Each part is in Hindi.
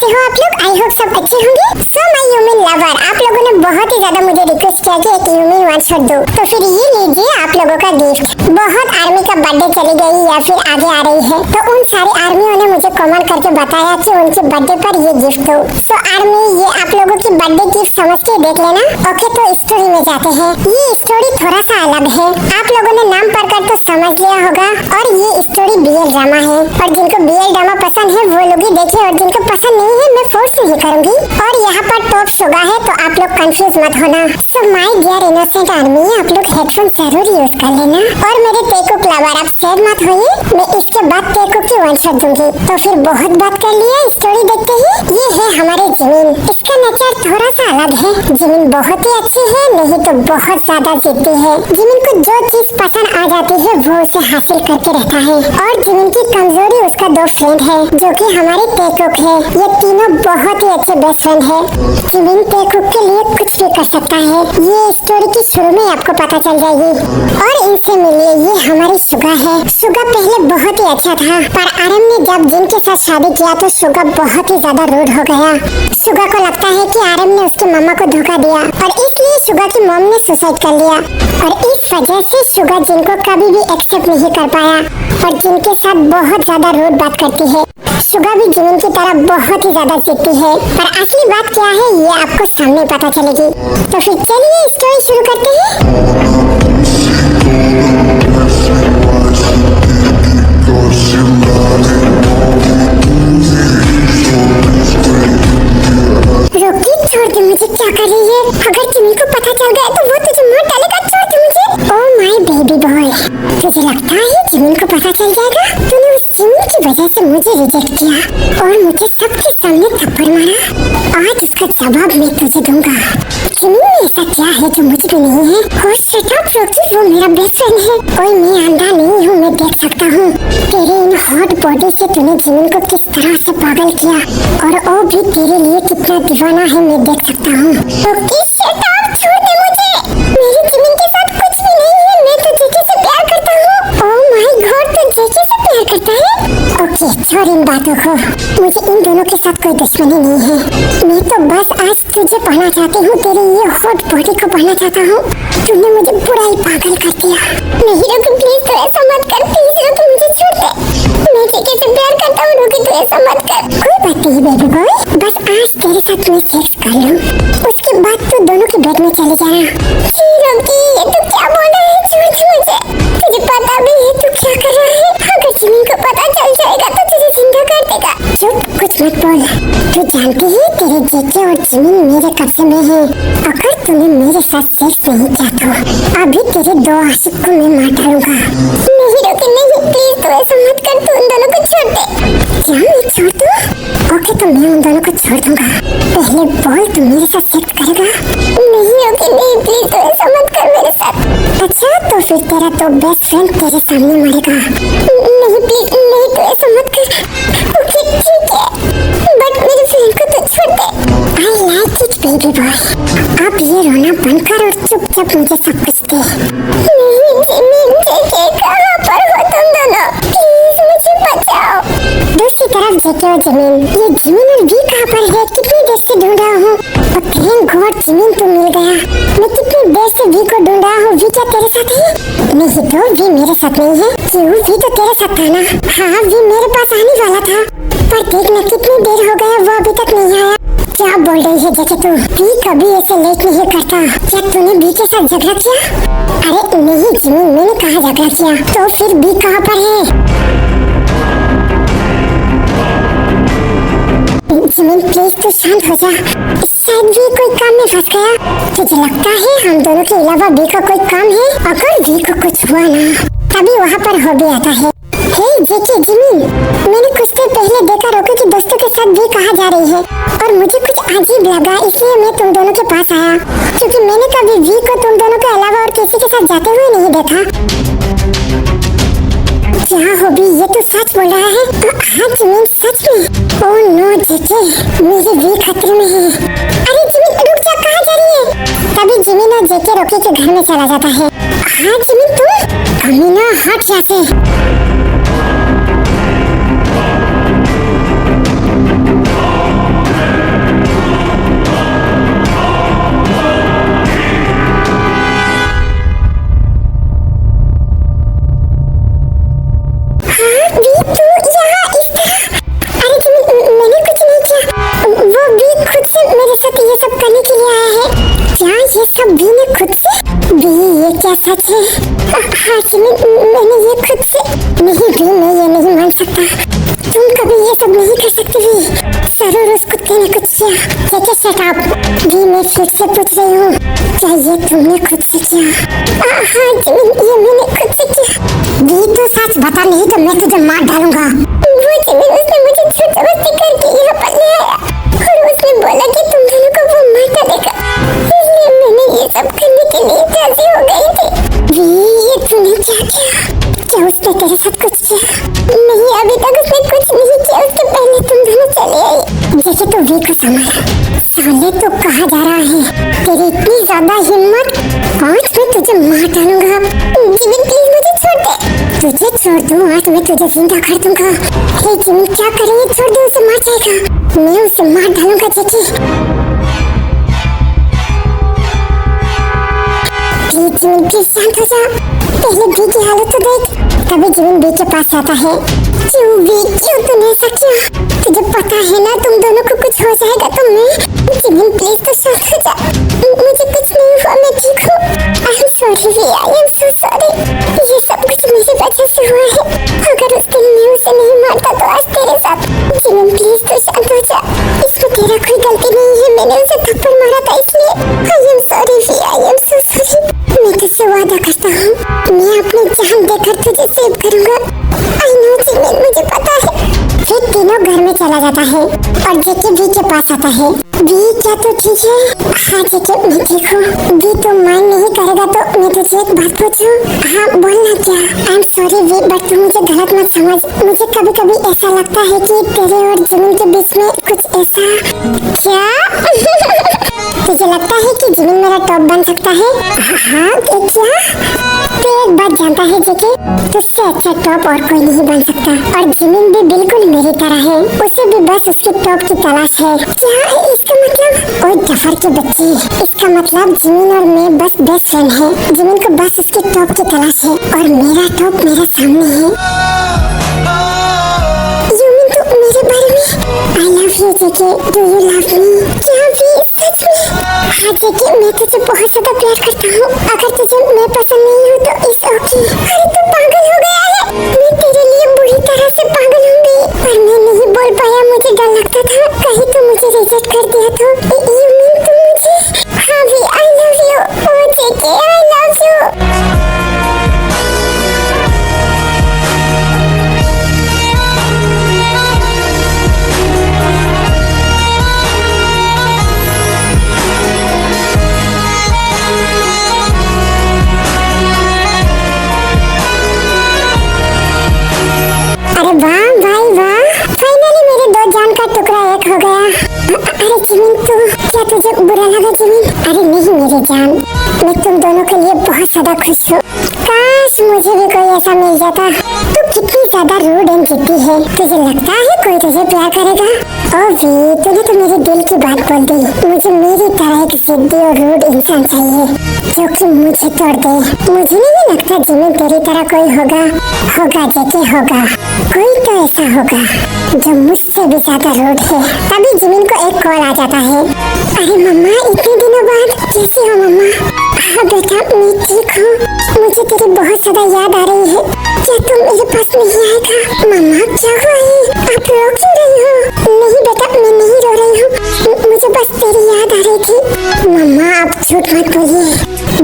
हो आप लोग? आई होप सब अच्छे होंगे। सो माय ह्यूमन लवर, आप लोगों ने बहुत ही ज्यादा मुझे रिक्वेस्ट किया कि एक ह्यूमन वन शॉट दो, तो फिर ये लीजिए आप लोगों का गिफ्ट। बहुत आर्मी का बर्थडे चली गई या फिर आगे आ रही है, तो उन सारे आर्मियों ने मुझे कमेंट करके बताया कि उनके बर्थडे पर ये गिफ्ट दो। सो आर्मी, ये आप लोगों की बर्थडे गिफ्ट समझ के देख लेना। ओके, तो स्टोरी में जाते हैं। ये स्टोरी थोड़ा सा अलग है, आप लोगों ने नाम पढ़कर तो समझ लिया होगा। और ये स्टोरी बीएल ड्रामा है, और जिनको बीएल ड्रामा पसंद है वो लोग ही देखे, और जिनको पसंद नहीं है मैं फोर्स नहीं करूंगी। और यहाँ पर टॉप शुगा है, तो आप लोग कंफ्यूज मत होना। So my dear innocent army, आप लोग हेडफोन जरूर यूज कर लेना। और मेरे टेकुक लवर, आप सैड मत होइए, मैं इसके बाद टेकुक की वन शॉट दूंगी। तो फिर बहुत बात कर लिया, स्टोरी देखते ही। ये है हमारे जिमिन, इसका नेचर थोड़ा सा अलग है। जिमिन बहुत ही अच्छी है, नहीं तो बहुत ज्यादा जिद्दी है। जिमिन को जो चीज पसंद आ जाती है वो उसे हासिल करके रहता है। और जिमिन की कमजोरी उसका दो फ्रेंड है, जो कि हमारे टेकुक है। ये तीनों बहुत ही अच्छे बेस्ट फ्रेंड है। जिमिन टेकुक के लिए कुछ भी कर सकता है, ये स्टोरी की शुरू में आपको पता चल जाएगी। और इनसे मिलिए, ये हमारी सुगा है। सुगा पहले बहुत ही अच्छा था, पर आरम ने जब जिन के साथ शादी किया तो सुगा बहुत ही ज्यादा रूड हो गया। सुगा को लगता है कि आरम ने उसकी मम्मा को धोखा दिया, और इसलिए सुगा की मॉम ने सुसाइड कर लिया। और इस वजह से सुगा जिन को कभी भी एक्सेप्ट नहीं कर पाया, और जिन के साथ बहुत ज्यादा रूड बात करती है। सुगा भी जिमिन की तरह बहुत ही ज्यादा जिद्दी है, पर असली बात क्या है ये आपको सामने पता चलेगी। तो फिर चलिए स्टोरी शुरू करते हैं। रोकी, छोड़ दे मुझे, क्या कर रही है? अगर जिमिन को पता चल गया तो वो तुझे मार डालेगा। छोड़ दे मुझे। ओह माय बेबी बॉय, तुझे लगता है जिमिन को पता चल जाएगा? तूने उस जिमिन की वजह से मुझे रिजेक्ट किया और मुझे सबके सामने थप्पड़ मारा। आज इसका जवाब मैं तुझे दूंगा। जिमिन ने ऐसा क्या है जो मुझ पे नहीं है? हो शट अप रोकी, वो मेरा बेस्ट फ्रेंड है। ओए मैं अंधा नहीं हूँ, मैं देख सकता हूँ। तेरे इन हॉट बॉडी से तूने जिमिन को किस तरह से पागल किया, और वो भी तेरे लिए कितना दीवाना है मैं देख सकता हूँ। ओके शट अप, छोड़ दे मुझे। मेरी जिमिन के साथ कुछ भी नहीं है, मैं तो जेके से प्यार करता हूँ। ओह माय गॉड, तू जेके से प्यार करता है? ओके छोड़ इन बातों को, मुझे इन दोनों के साथ कोई दुश्मनी नहीं है। मैं तो बस आज तुझे पढ़ना चाहती हूँ, तेरी ये हॉट बॉडी को पढ़ना चाहता हूँ। तूने मुझे पूरा ही पागल कर दिया। नहीं रोकी प्लीज, तो ऐसा मत कर प्लीज। रोकी मुझे छोड़ दे, मैं जेके से प्यार करता हूँ। रोकी तू ऐसा मत कर। कोई बात नहीं बेबी बॉय, बस आज तेरे साथ मैं सेक्स कर लूँ, उसके बाद तू दोनों के बेड में चले जाना। रोकी ये तू क्या बोल रहा है? छोड़ मुझे, तुझे पता भी है तू क्या कर रहा है? अगर जिमिन को पता चल जाएगा तो तुझे जिंदा कर देगा। चुप, कुछ मत बोल। तू जानती है तेरे जेके और जिमिन मेरे कब्जे में है। अगर तूने मेरे साथ सेक्स नहीं किया तो अभी तेरे दो आशिक को मैं मार डालूंगा। नहीं रोकी नहीं, प्लीज तू ऐसा मत कर। तू उन दोनों को छोड़ दे। क्या मैं छोड़ दूं? ओके तो मैं उन दोनों को छोड़ दूंगा। पहले बोल, तू मेरे साथ सेक्स करेगा? नहीं रोकी नहीं, प्लीज तू ऐसा मत कर मेरे साथ। अच्छा तो फिर तेरा तो बेस्ट फ्रेंड तेरे सामने मरेगा। नहीं प्लीज नहीं, तू ऐसा मत कर। ओके ठीक है, बट मेरे फ्रेंड को तो छोड़ दे। I like it baby boy. अब ये रोना बंद कर और चुपचाप मुझे सब कुछ दे। नहीं जिमिन, जेके कहाँ पर हो तुम दोनों? प्लीज मुझे बचाओ। दूसरी तरफ जेके और जिमिन, ये जिमिन और वी कहाँ पर है? कितनी देर से ढूंढ रहा हूँ, और थैंक गॉड जिमिन तो मिल गया। मैं कितनी देर से वी को ढूंढ रहा हूँ। वी क्या तेरे साथ है? नहीं तो वी मेरे साथ नहीं है। क्यों? वी तो तेरे साथ था ना? हाँ वी मेरे पास आने वाला था, पर देखना कितनी देर हो गया वो अभी तक नहीं आया। क्या बोल रही है जेके तू? वी कभी ऐसे लेट नहीं करता। क्या तूने वी के साथ झगड़ा किया? अरे नहीं जिमिन, मैंने कहाँ झगड़ा किया? तो फिर वी कहाँ पर है? जिमिन प्लीज तू शांत हो जा, शायद वी कोई काम में फंस गया। तुझे लगता है हम दोनों के अलावा वी का कोई काम है? अगर वी को कुछ हुआ ना, तभी वहाँ पर हो भी आता है। हे जेके जिमिन, मैंने कुछ देर पहले देखा रोकी की दोस्तों के साथ वी कहाँ जा रही है, और मुझे कुछ अजीब लगा, इसलिए मैं तुम दोनों के पास आया, क्योंकि मैंने कभी वी को तुम दोनों के अलावा और किसी के साथ जाते हुए नहीं देखा। क्या हो भी, ये तो सच बोल रहा है? हाँ जिमिन सच में। ओह नो जेके, मेरी वी खतरे में है। अरे जिमिन रुक जा, कहाँ जा रही है? तभी जिमिन और जेके रोकी के घर में चला जाता है। हाँ जिमिन तुम? कमीना हट यहाँ से। सच है। हाँ जिमिन, मैंने ये खुद से नहीं भी, मैं ये नहीं मान सकता। तुम कभी ये सब नहीं कर सकती भी। जरूर उस कुत्ते ने कुछ किया। जेके शट अप। भी मैं फिर से पूछ रही हूँ, क्या ये तुमने खुद से किया? हाँ जिमिन, ये मैंने खुद से किया। भी तो सच बता, नहीं तो मैं तुझे मार डालूंगा। वो जिमिन, उसने मुझे जबरदस्ती करके यहाँ पर ले आया और उसने बोला कि तुम दोनों को वो मार डालेगा, इसलिए मैंने ये सब करने के लिए राजी हो गई थी। भी ये तूने क्या किया? क्या उसने तेरे साथ कुछ किया? नहीं, अभी तक उसने कुछ नहीं किया। उसके पहले तुम दोनों चले आए। जैसे तो वी को संभाल। साले तो कहा जा रहा है तेरी इतनी ज्यादा हिम्मत, आज मैं तुझे मार डालूंगा। जिमिन प्लीज मुझे छोड़ दे। तुझे छोड़ दूं, आज मैं तुझे जिंदा कर दूंगा। हे जिमिन क्या करेंगे? छोड़ दे, उसे मार जाएगा। मैं उसे मार डालूंगा जेकी। प्लीज जिमिन, प्लीज शांत हो जा। पहले बी की हालत तो देख। तभी जिमिन बी के पास आता है। क्यों बी, क्यों तूने ऐसा किया? तुझे पता है ना तुम दोनों को कुछ हो जाएगा तो मैं। जिमिन प्लीज तो शांत हो जा। मुझे कुछ नहीं हुआ, मैं ठीक हूँ। I am sorry B, I am so sorry. ये सब कुछ मेरी वजह से हुआ है। अगर उस दिन मैं उसे नहीं मारता तो आज तेरे साथ। जिमिन प्लीज तो शांत हो जा। इसमें तेरा कोई गलती नहीं है, मैंने उसे थप्पड़ मारा था इसलिए। I am sorry B, I am so sorry. मैं तुझसे वादा करता हूँ, मैं अपनी जान देकर तुझे सेव करूंगा। आई नो जिमिन, मुझे पता है। फिर तीनों घर में चला जाता है और जेके बी के पास आता है। बी क्या तू ठीक है? हाँ जेके, मैं ठीक हूँ। बी तू माइंड नहीं करेगा तो मैं तुझे एक बात पूछूं? हाँ बोलना। क्या? I am sorry B, but तू मुझे गलत मत समझ। मुझे कभी कभी ऐसा लगता है कि तेरे और जिमिन के बीच में कुछ ऐसा। क्या? तुझे लगता है कि जिमिन मेरा टॉप बन सकता है? हाँ क्या? तो एक बात जानता है जेके, तुझसे अच्छा टॉप और कोई नहीं बन सकता। और जिमिन भी बिल्कुल मेरी तरह है, उसे भी बस उसके टॉप की तलाश है। क्या इसका मतलब? ओए जफर के बच्चे, इसका मतलब जिमिन और मैं बस बेस्ट फ्रेंड है। जिमिन को बस उसके टॉप की तलाश है और मेरा टॉप मेरे सामने है। यूमिन तो मेरे बारे में। आई love you JK, do you love me? क्या भी सच में? हाँ जेके, मैं तुझे बहुत ज्यादा प्यार करता हूँ। अगर तुझे मैं पसंद नहीं हूँ तो इट्स ओके। अरे तू पागल हो गया है। मैं तेरे लिए बुरी तरह से पागल होंगी, पर मैं नहीं बोल पाया। मुझे डर लगता था कहीं तो मुझे रिजेक्ट कर दिया तो। यू मीन तुम मुझे? हाँ भी, I love you. Oh JK, I love you. वाह भाई वाह, फाइनली मेरे दो जान का टुकड़ा एक हो गया। अरे जिमिन, तू क्या तुझे बुरा लगा जिमिन? अरे नहीं मेरी जान, मैं तुम दोनों के लिए बहुत ज्यादा खुश हूँ। काश मुझे भी कोई ऐसा मिल जाता। तू कितनी ज्यादा रूड एंड जिद्दी है। तुझे लगता है कोई तुझे प्यार करेगा? ओ भी, तूने तो मेरे दिल की बात बोल दी। मुझे मेरी तरह एक जिद्दी और रूड इंसान चाहिए जो कि मुझे तोड़ दे। मुझे नहीं लगता जिमिन तेरी तरह कोई होगा। होगा जेके, होगा। कोई तो ऐसा होगा जो मुझसे भी ज्यादा रूड है। तभी जिमिन को एक कॉल आ जाता है। अरे मम्मा, इतने दिनों बाद कैसी हो मम्मा? हाँ बेटा, मैं ठीक हूँ। मुझे तेरी बहुत ज्यादा याद आ रही है। क्या तुम मेरे पास नहीं आएगा? मम्मा क्या हुआ है? आप रो क्यों रही हो? नहीं बेटा, मैं नहीं रो रही हूँ, मुझे बस तेरी याद आ रही थी। मम्मा आप झूठ मत बोलिए,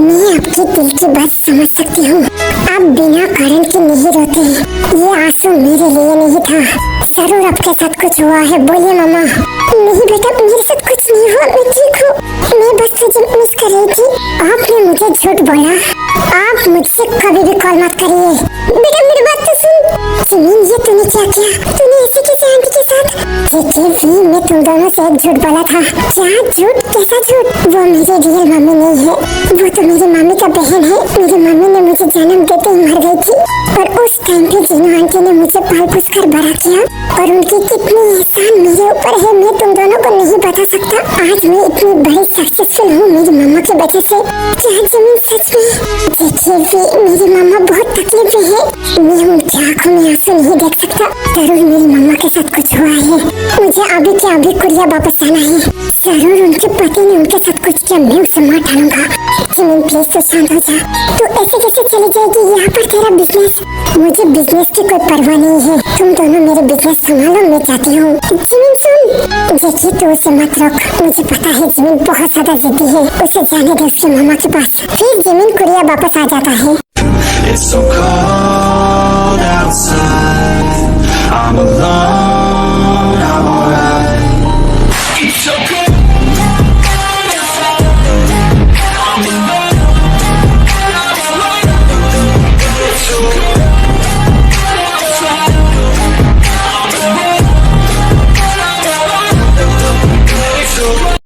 मैं आपके दिल की बात समझ सकती हूँ। आप बिना कारण के नहीं रोते। ये आंसू मेरे लिए नहीं था। जरूर आपके साथ कुछ हुआ है, बोलिए मम्मा। नहीं बेटा, मेरे साथ कुछ नहीं हुआ, मैं ठीक हूँ। मैं बस तुझे मिस कर रही थी। आपने मुझे झूठ बोला। आप मुझसे कभी भी कॉल मत करिए। बेटा मेरी बात तो सुन। जिमिन, ये तूने क्या किया? तूने ऐसे कैसे आंटी के साथ? जेके भी, मैं तुम दोनों से एक झूठ बोला था। क्या झूठ? कैसा झूठ? वो मेरी रियल मम्मी नहीं है, वो तो मेरी मामी का बहन है। मेरी मम्मी ने मुझे जन्म देते ही मर गई थी और उस टाइम पे जिन्हों आंटी ने मुझे पाल पोस कर बड़ा किया और उनकी कितनी एहसान मेरे ऊपर है मैं तुम दोनों को नहीं बता सकता। आज मैं इतनी बड़ी सक्सेसफुल हूँ मेरी मम्मा की वजह से। क्या जिमिन सच में? देखिए भी, मेरी मम्मा बहुत तकलीफ में है। मैं उनकी आंखों में आंसू नहीं देख सकता। जरूर मेरी मम्मा के साथ कुछ हुआ है। मुझे अभी के अभी कुरिया वापस आना है। जरूर उनके पति ने उनके साथ कुछ किया मैं उसे मार डालूंगा। जिमिन प्लीज तू शांत हो जा। तू ऐसे कैसे चली जाएगी? यहाँ पर तेरा बिजनेस, मुझे बिजनेस की कोई परवाह नहीं है। तुम दोनों मेरे बिजनेस संभालो, मैं जाती हूँ। जिमिन सुन, देखिए तू उसे मत रोक। मुझे पता है जिमिन बहुत ज्यादा जिद्दी है, उसे जाने दे उसके मामा के पास। फिर जिमिन कुरिया वापस आ जाता है। It's so cold outside. I'm alone, I'm alright. It's so cold outside. I'm alone, I'm alright. It's so cold outside. I'm alone, I'm alright. It's so cold.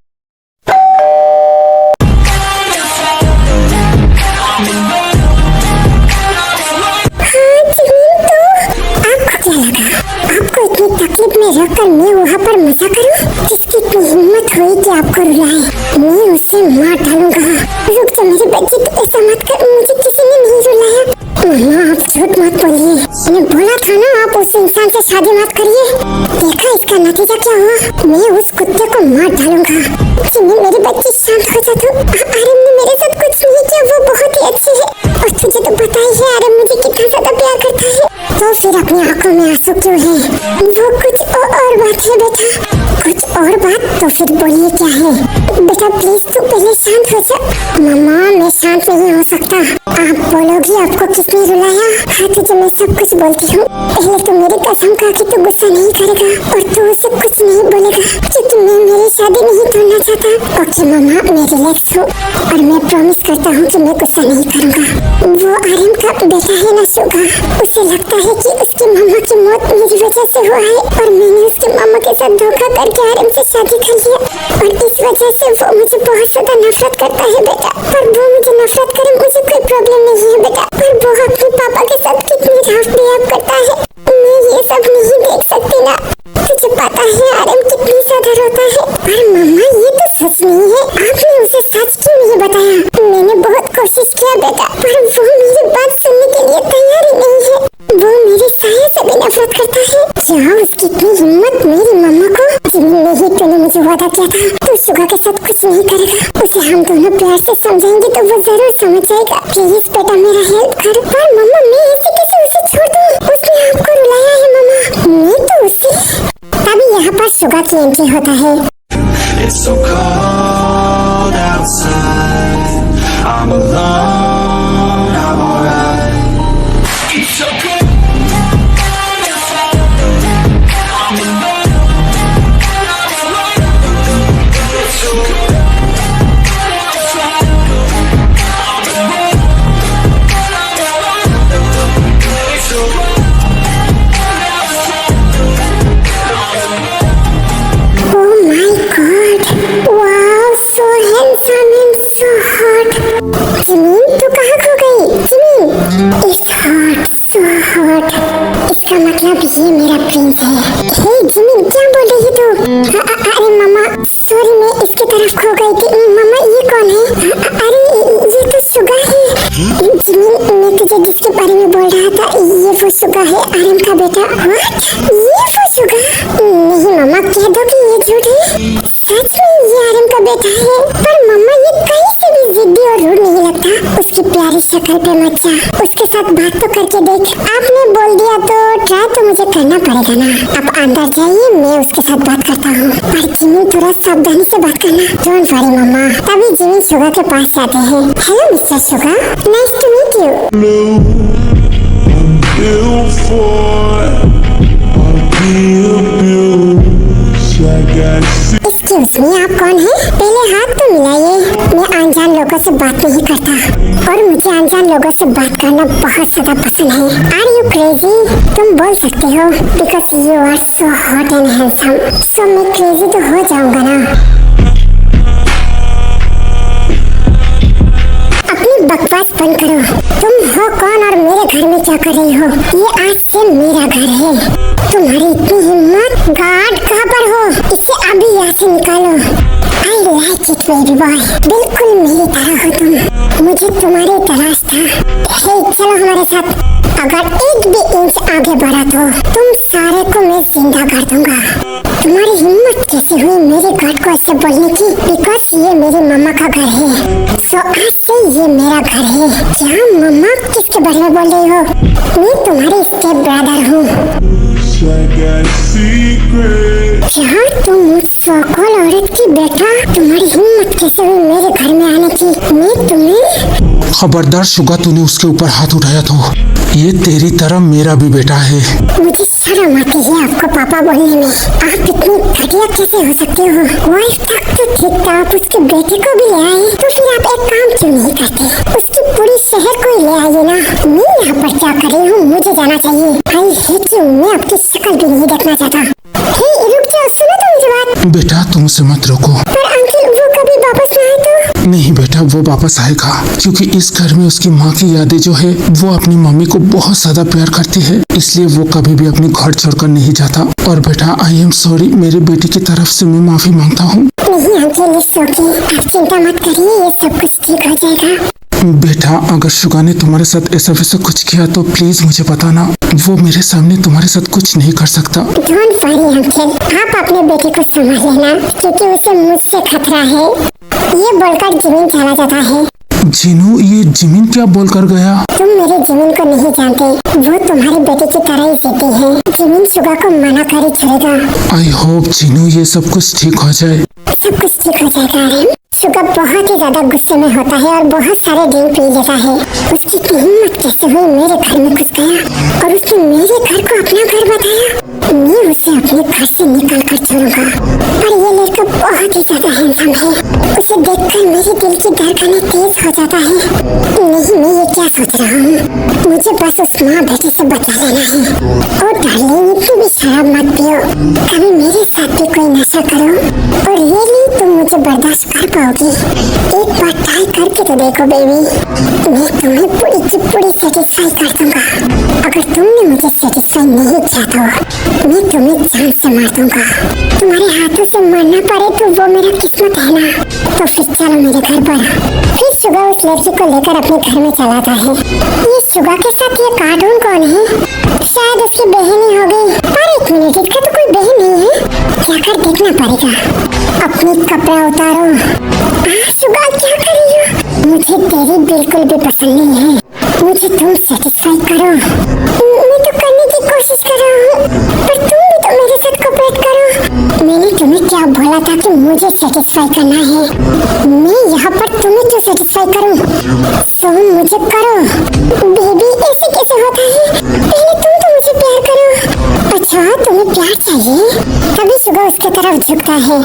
तकलीफ में रहकर मैं वहाँ पर मजा करूँ? किसकी इतनी हिम्मत हुई कि आपको रुलाए? मैं उसे मार डालूंगा। रुक जा मेरी बच्ची, तू ऐसा मत कर, मुझे किसी ने नहीं रुलाया। मम्मा आप झूठ मत बोलिए, मैंने बोला था ना आप उस इंसान से शादी मत करिए। देखा इसका नतीजा क्या हुआ? मैं उस कुत्ते को मार डालूंगा। जिमिन मेरी बच्ची शांत हो जा तू। आरम ने मेरे साथ कुछ नहीं किया, वो बहुत ही अच्छी है। और तुझे तो पता ही है आरम मुझे कितना ज्यादा प्यार करता है। तो फिर अपनी आंखों में आंसू क्यों है? वो कुछ और बात है बेटा, कुछ और बात। तो फिर बोलिए क्या है? बेटा प्लीज तू पहले शांत हो जा। मम्मा मैं शांत नहीं हो सकता। आप बोलोगी आपको किसने रुलाया? हाँ तुझे मैं सब कुछ बोलती हूँ। पहले तो मेरी कसम खा कि तू गुस्सा नहीं करेगा और तू उसे कुछ नहीं बोलेगा, क्योंकि मैं मेरी शादी नहीं तोड़ना चाहता। ओके मम्मा मैं रिलैक्स हूँ और मैं प्रॉमिस करता हूँ कि मैं गुस्सा नहीं करूँगा। वो आर्यन का बेटा है ना शुगा, उसे लगता है कि उसकी मामा की मौत मेरी वजह से हुआ है और मैंने उसके मामा के साथ धोखा करके आर्यन से शादी कर लिया और इस वजह से वो मुझे बहुत ज्यादा नफरत करता है बेटा। पर वो मुझे नफरत करे मुझे कोई प्रॉब्लम नहीं है बेटा, पर वो अपने पापा के साथ कितनी रफ बिहेव करता है, मैं ये सब नहीं देख सकती ना। तुझे पता है आर्यन कितनी ज्यादा रोता है। पर मम्मा ये तो सच नहीं है, आपने उसे सच क्यों नहीं बताया? मैंने बहुत कोशिश किया बेटा, पर वो मेरी बात सुनने के लिए तैयार ही नहीं है। वो मेरे साया से भी नफरत करता है। क्या उसकी इतनी हिम्मत मेरी मम्मा को? जिमिन नहीं, तूने मुझे वादा किया था तू शुगा के साथ कुछ नहीं करेगा। उसे हम दोनों प्यार से समझाएंगे तो वो जरूर समझ जाएगा। प्लीज बेटा मेरा हेल्प कर। पर मम्मा मैं ऐसे कैसे उसे छोड़ दूँ? उसने आपको रुलाया है मम्मा। मैं तो उसे। तभी यहाँ पर शुगा की एंट्री होता है। It's so cold outside. I'm alone, I'm alright. It's so cold outside. I'm alone, I'm alright. It's so cold outside. I'm alone, I'm alright. It's so cold. Oh my God! Wow, so handsome and so hot. Jimin तू कहाँ खो गई? Jimin, it's hot, so hot. इसका मतलब ये मेरा प्रिंस है। हे जिमिन क्या बोल रही तू? अरे मामा सॉरी मैं इसकी तरफ खो गई थी। मामा ये कौन है? अरे ये तो शुगा है। जिमिन मैं तुझे जिसके बारे में बोल रहा था ये वो शुगा है, आर्यन का बेटा। What? ये वो शुगा? नहीं मामा कह दो कि ये झूठ है। सच में ये आर्यन का बेटा है। पर मम्मा ये कहीं से भी जिद्दी और रूड नहीं लगता। उसकी प्यारी शक्ल पे मत जा, उसके साथ बात तो करके देख। आपने बोल दिया तो ट्राई तो मुझे करना पड़ेगा ना। अब अंदर जाइए मैं उसके साथ बात करता हूँ। पर जिमिन थोड़ा सावधानी से बात करना। Don't worry mamma. तभी जिमिन शुगा के पास जाते हैं। Hello mister Suga, nice to meet you. Excuse me आप कौन है? पहले हाथ तो मिलाइए। मैं अनजान लोगों से बात नहीं करता और मुझे अनजान लोगों से बात करना बहुत ज्यादा पसंद है। Are you crazy? तुम बोल सकते हो because you are so hot and handsome. So मैं क्रेजी तो हो जाऊंगा ना। अपनी बकवास बंद करो। तुम हो कौन और मेरे घर में क्या कर रही हो? ये आज से मेरा घर है। तुम्हारी इतनी हिम्मत? गार्ड कहाँ पर हो? इसे अभी यहाँ से निकालो। I like it baby boy। बिल्कुल मेरी तरह हो तुम। मुझे तुम्हारी तलाश था। हे चलो हमारे साथ। अगर एक भी इंच आगे बढ़ा तो तुम सारे को मैं जिंदा कर दूंगा। तुम्हारी हिम्मत कैसे हुई मेरे गार्ड को ऐसे बोलने की? बिकॉज ये मेरी मम्मा मम्मा का घर है। सो आज से ये मेरा घर है। क्या मम्मा किसके बारे में बोल रही हो? मैं तुम्हारी स्टेप ब्रदर हूँ। क्या तुम उस सौकल औरत की बेटा? तुम्हारी हिम्मत कैसे हुई मेरे घर में आने की? मैं तुम्हें खबरदार शुगा, तूने उसके ऊपर हाथ उठाया तो ये तेरी तरह मेरा भी बेटा है। मुझे शर्म आती है आपको पापा बोलने में। आप इतनी घटिया कैसे हो सकते हो? वाइफ तक तो ठीक था, आप उसके बेटे को भी ले आए, तो फिर आप एक काम क्यों नहीं करते? उसकी पूरी शहर को ही ले आइए ना। मैं यहाँ पर क्या कर रही हूँ? मुझे जाना चाहिए। आई हेट यू, मैं आपकी शक्ल भी नहीं देखना चाहता। रुक जाओ, सुनो तो मुझे बात। बेटा तुम उसे मत रोको। पर अंकल वो कभी वापस ना आए तो? नहीं बेटा, वो वापस आएगा, क्योंकि इस घर में उसकी माँ की यादें जो है वो अपनी मम्मी को बहुत ज्यादा प्यार करती है, इसलिए वो कभी भी अपने घर छोड़कर नहीं जाता। और बेटा आई एम सॉरी, मेरी बेटी की तरफ से मैं माफी मांगता हूँ। नहीं अंकल, इट्स ओके, आप चिंता मत करिए, ये सब कुछ ठीक हो जाएगा। बेटा अगर शुगा ने तुम्हारे साथ ऐसा वैसा कुछ किया तो प्लीज मुझे बताना। वो मेरे सामने तुम्हारे साथ कुछ नहीं कर सकता। डोंट वरी अंकल, आप अपने बेटे को संभाल लेना, क्योंकि उसे मुझसे खतरा है। ये बोलकर जिमिन चला जाता है। जीनू, ये जिमिन क्या बोलकर गया? तुम मेरे जिमिन को नहीं जानते, वो तुम्हारे बेटे की तरह ही जिद्दी है। जिमिन शुगा को मना कर ही छोड़ेगा। आई होप जीनू ये सब कुछ ठीक हो जाए। सब कुछ ठीक हो जाएगा आर्यन। शुगा बहुत ही ज्यादा गुस्से में होता है और बहुत सारे ड्रिंक पी लेता है। उसकी हिम्मत कैसे हुई मेरे घर में घुस गया और उसने मेरे घर को अपना घर बताया। मैं उसे अपने घर से निकाल कर छोड़ूंगा। पर ये लड़का बहुत ही ज्यादा हैंडसम है। उसे देखकर मेरे दिल की धड़कनें तेज हो जाता है। नहीं, मैं ये क्या सोच रहा हूँ? मुझे बस उस माँ बेटे से बचा लेना है। और डार्लिंग, इतनी भी शराब मत पियो, कभी मेरे साथ भी कोई नशा करो और रियली तुम मुझे बर्दाश्त कर पाओगी। एक बार ट्राई करके तो देखो बेबी, मैं तुम्हें पूरी की पूरी सेटिस्फाई कर दूंगा। अगर तुमने मुझे सेटिस्फाई नहीं किया तो मैं तुम्हें जान से मार दूंगा। तुम्हारे हाथों से मरना पड़े तो वो मेरा किस्मत है ना। तो फिर चलो मेरे घर पर। फिर शुगा उस लड़की को लेकर अपने घर में चला आता है। ये शुगा के साथ ये कार्टून कौन है? शायद उसकी बहन ही होगी। पर एक मिनट, इसका तो कोई बहन नहीं है। जाकर देखना पड़ेगा। अपने कपड़ा उतारो। शुगा क्या कर रही हो? मुझे तेरी बिल्कुल भी पसंद नहीं है। मुझे तुम सेटिस्फाई करो। मैं तो करने की कोशिश कर रहा हूँ, पर तुम भी तो मेरे साथ कोऑपरेट करो। मैंने तुम्हें क्या बोला था कि मुझे सेटिस्फाई करना है? मैं यहाँ पर तुम्हें क्यों सेटिस्फाई करूँ? सो मुझे करो। बेबी ऐसे कैसे होता है? पहले तुम तो मुझे प्यार करो। अच्छा, तुम्हें प्यार चाहिए? तभी शुगा उसकी तरफ झुकता है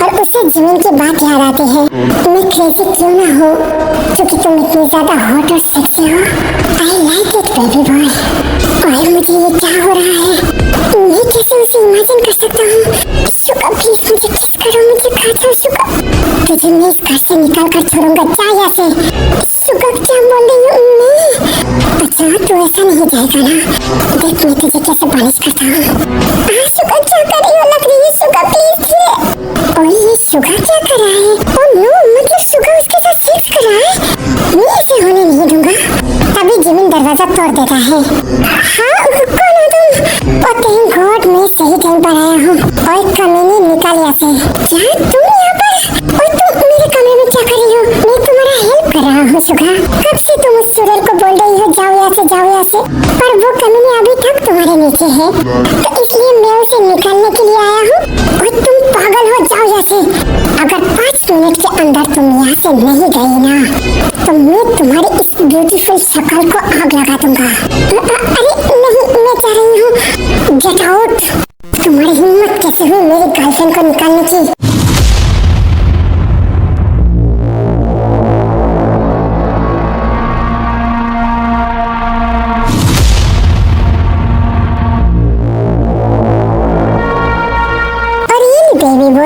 और उसे जिमिन की बात याद आती है। मैं क्रेजी क्यों ना हो, क्योंकि तुम इतनी ज्यादा हॉट और सेक्सी हो। आई लाइक इट बेबी बॉय। और मुझे ये क्या हो रहा है? मैं कैसे उसे इमेजिन कर सकता हूँ? शुगा प्लीज मुझे किस करो, मुझे खा जाओ शुगा। तुझे मैं इस घर से निकाल कर छोड़ूंगा, जा यहाँ से। शुगा क्या बोल रही हूँ मैं? अच्छा तू ऐसा नहीं जाएगा ना? देख मैं तुझे कैसे पनिश करता हूँ। शुगा क्या कर रही हो? लग रही है शुगा प्लीज। और ये शुगा क्या कर रहा है? ओह नो, मतलब शुगा उसके साथ सेक्स कर रहा है? मैं ऐसे होने नहीं दूंगा। तभी जिमिन दरवाजा तोड़ देता है। हाँ कौन हो तुम? और थैंक गॉड मैं सही टाइम पर आया हूँ। और कमीने निकाल यहाँ से। क्या तुम यहाँ पर? और तुम मेरे कमरे में क्या कर रही हो? मैं तुम्हारा हेल्प कर रहा हूँ शुगा। कब से तुम उस सुरर को बोल रही हो जाओ यहाँ से, जाओ यहाँ से, पर वो कमीने अभी तक तुम्हारे नीचे है, तो इसलिए मैं उसे निकालने के लिए आया हूँ। और तुम पागल हो, जाओ यहाँ से। अगर 5 मिनट के अंदर तुम यहाँ से नहीं गई ना तो मैं तुम्हारी इस ब्यूटीफुल शक्ल को आग लगा दूंगा। अरे नहीं, मैं चाह रही हूँ गेट आउट। तुम्हारी हिम्मत कैसे हुई मेरी गर्लफ्रेंड को निकालने की?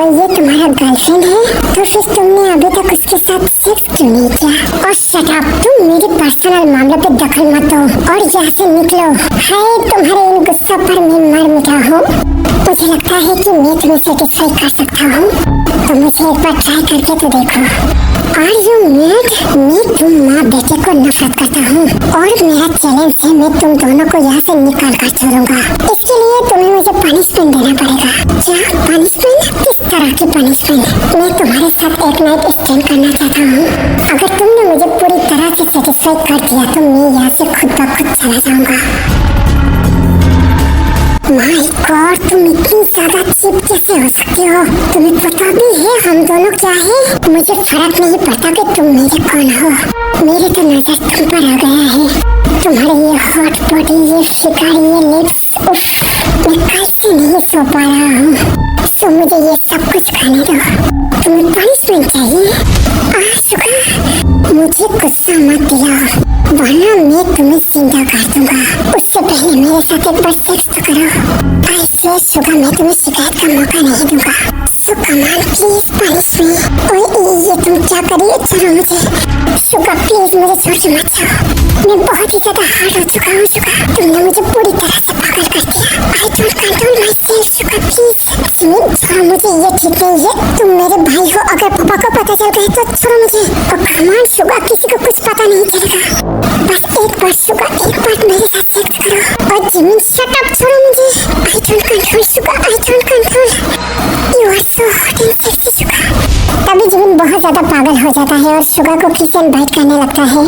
ये तुम्हारा गर्लफ्रेंड है? तो फिर तुमने अभी तक उसके साथ सेक्स क्यों नहीं किया? और शट अप, तुम मेरे पर्सनल मामलों पे दखल मत दो और यहाँ से निकलो। हाय तुम्हारे इन गुस्सा पर मैं मर मिटा हूँ। मुझे लगता है कि मैं तुम्हें सेटिस्फाई कर सकता हूँ, तो मुझे एक बार ट्राई करके तो देखो। Are you mad? मैं तुम माँ बेटे को नफरत करता हूँ और मेरा चैलेंज है मैं तुम दोनों को यहाँ से निकाल कर छोड़ूंगा। इसके लिए तुम्हें मुझे पनिशमेंट देना पड़ेगा। क्या पनिशमेंट? किस तरह तरह की पनिशमेंट। मैं तुम्हारे साथ एक नाइट स्पेंड करना चाहता हूँ। अगर तुमने मुझे पूरी तरह से सेटिस्फाई कर दिया तो मैं यहाँ से खुद ब खुद चला जाऊंगा। माय गॉड, तुम इतनी ज्यादा चीप कैसे हो सकती हो? तुम्हें पता भी है हम दोनों क्या है? मुझे फर्क नहीं पड़ता कि तुम मेरे कौन हो, मेरे तो नजर तुम पर आ गया है। तुम्हारे ये हॉट बॉडी, ये फिगर, ये लिप्स, उफ, मैं कैसे नहीं सो पा रहा हूँ। सो मुझे ये सब कुछ खाने दो। तुम्हें पनिशमेंट चाहिए? मुझे गुस्सा मत दिलाओ, वरना मैं तुम्हें जिंदा कर दूंगा। उससे पहले मेरे साथ एक बार सेक्स तो करो। आई स्वेयर सुगा, मैं तुम्हें शिकायत का मौका नहीं दूंगा। So come on, please punish me. ओए ये तुम क्या कर रही हो? छोड़ो मुझे। सुगा प्लीज मुझे छोड़ के मत जाओ। मैं बहुत ही ज्यादा हार्ड हो चुका हूँ सुगा। तुमने मुझे पूरी तरह से पागल कर दिया। आई don't control my self Suga, please. छोड़ो मुझे, ये ठीक नहीं है। तुम मेरे भाई हो, अगर पापा को पता चल गया तो छोड़ो मुझे। और कम ऑन सुगा, किसी को कुछ पता नहीं चलेगा। बस एक बार सुगा, एक बार मेरे साथ सेक्स करो। और जिमिन शट अप, छोड़ो मुझे। I don't control Suga, I don't control. You are so hot and sexy Suga. तभी जिमिन बहुत ज्यादा पागल हो जाता है और सुगा को किस एंड बाइट करने लगता है।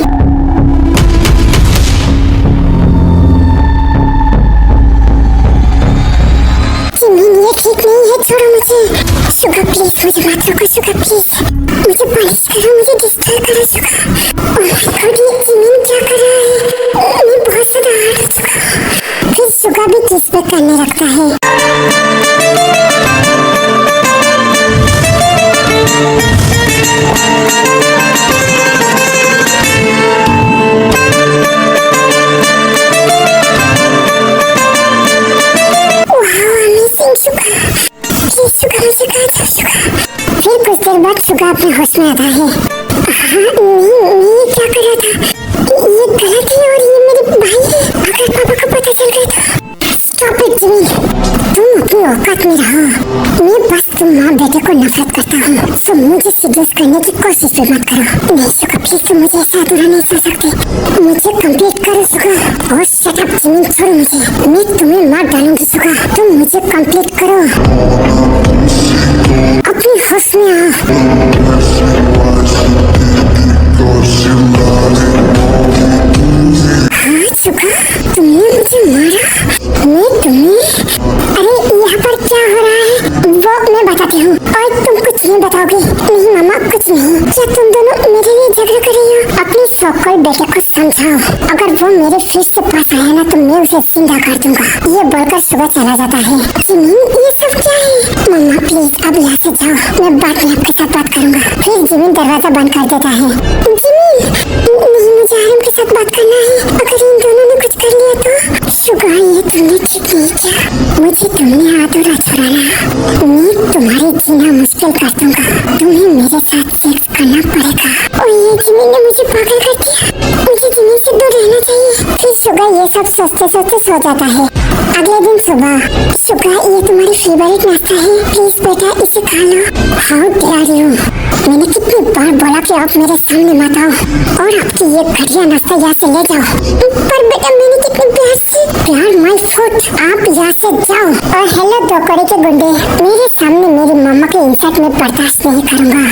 जिमिन ये ठीक नहीं है, छोड़ो मुझे। सुगा प्लीज मुझे मत रोको सुगा, प्लीज मुझे पनिश करो, मुझे डिस्ट्रॉय करो सुगा। ओह माय गॉड, ये जिमिन क्या कर रहा है? मैं बहुत ज्यादा हार्ड हो चुका। फिर सुगा भी किस पे करने लगता है। फिर कुछ देर बाद सुगा अपने होश में आता है। मैं क्या कर रहा था? ये गलत है और ये मेरे भाई है। अगर पापा को पता चल गया तो स्टॉप इट जिमी, तुम अपनी औकात में रहो। मैं बस तुम माँ बेटे को नफरत करता हूँ। सो मुझे सीरियस करने की कोशिश भी मत करो। नहीं सुगा प्लीज, तुम मुझे ऐसा अधूरा नहीं छोड़ सकते। मुझे कंप्लीट करो सुगा। और शट अप जिमी, छोड़ो मुझे। मैं तुम्हें मार डालूंगी सुगा। तुम मुझे कंप्लीट करो। अपनी होश में आओ। हाँ सुगा, तुमने मुझे मारा? मैं तुम्हें? अरे यहाँ पर क्या हो रहा है वो मैं बताती हूँ और तुम कुछ नहीं बताओगे। नहीं मामा, कुछ नहीं। क्या तुम दोनों मेरे लिए झगड़ा कर रही हो? अपने सौकल बेटे को समझाओ। अगर वो मेरे फ्रिज से पास आया ना तो मैं उसे जिंदा कर दूंगा। ये बोलकर सुबह चला जाता है। जिमिन ये सब क्या है? मम्मा प्लीज अब यहाँ से जाओ, मैं बाद में आपके साथ बात करूंगा। फिर जिमिन दरवाजा बंद कर देता है। जिमिन नहीं, मुझे आरम के साथ बात करना है। अगर इन दोनों ने कुछ कर लिया तो? सुगा ये तुमने ठीक नहीं किया। मुझे तुमने अधूरा छुड़ाना। मैं तुम्हारे जीना मुश्किल कर दूंगा। तुम्हें मेरे साथ सेक्स करना पड़ेगा। और ये जिमिन ने मुझे पागल कर दिया। मुझे जिमिन से दूर रहना चाहिए। फिर सुगा ये सब सोचते सोचते सो जाता है। अगले दिन सुबह, सुगा ये तुम्हारी फेवरेट नाश्ता है, प्लीज बेटा इसे खा लो। हाउ डेयर यू, मैंने कितनी बार बोला कि आप मेरे सामने मत आओ और आपकी ये घटिया नाश्ता यहाँ से ले जाओ। पर बेटा मैंने कितनी प्यार से, प्यार माय फुट, आप यहाँ से जाओ। और हेलो दो कौड़े के गुंडे, मेरे सामने मेरी मम्मा के इंसल्ट में बर्दाश्त नहीं करूँगा।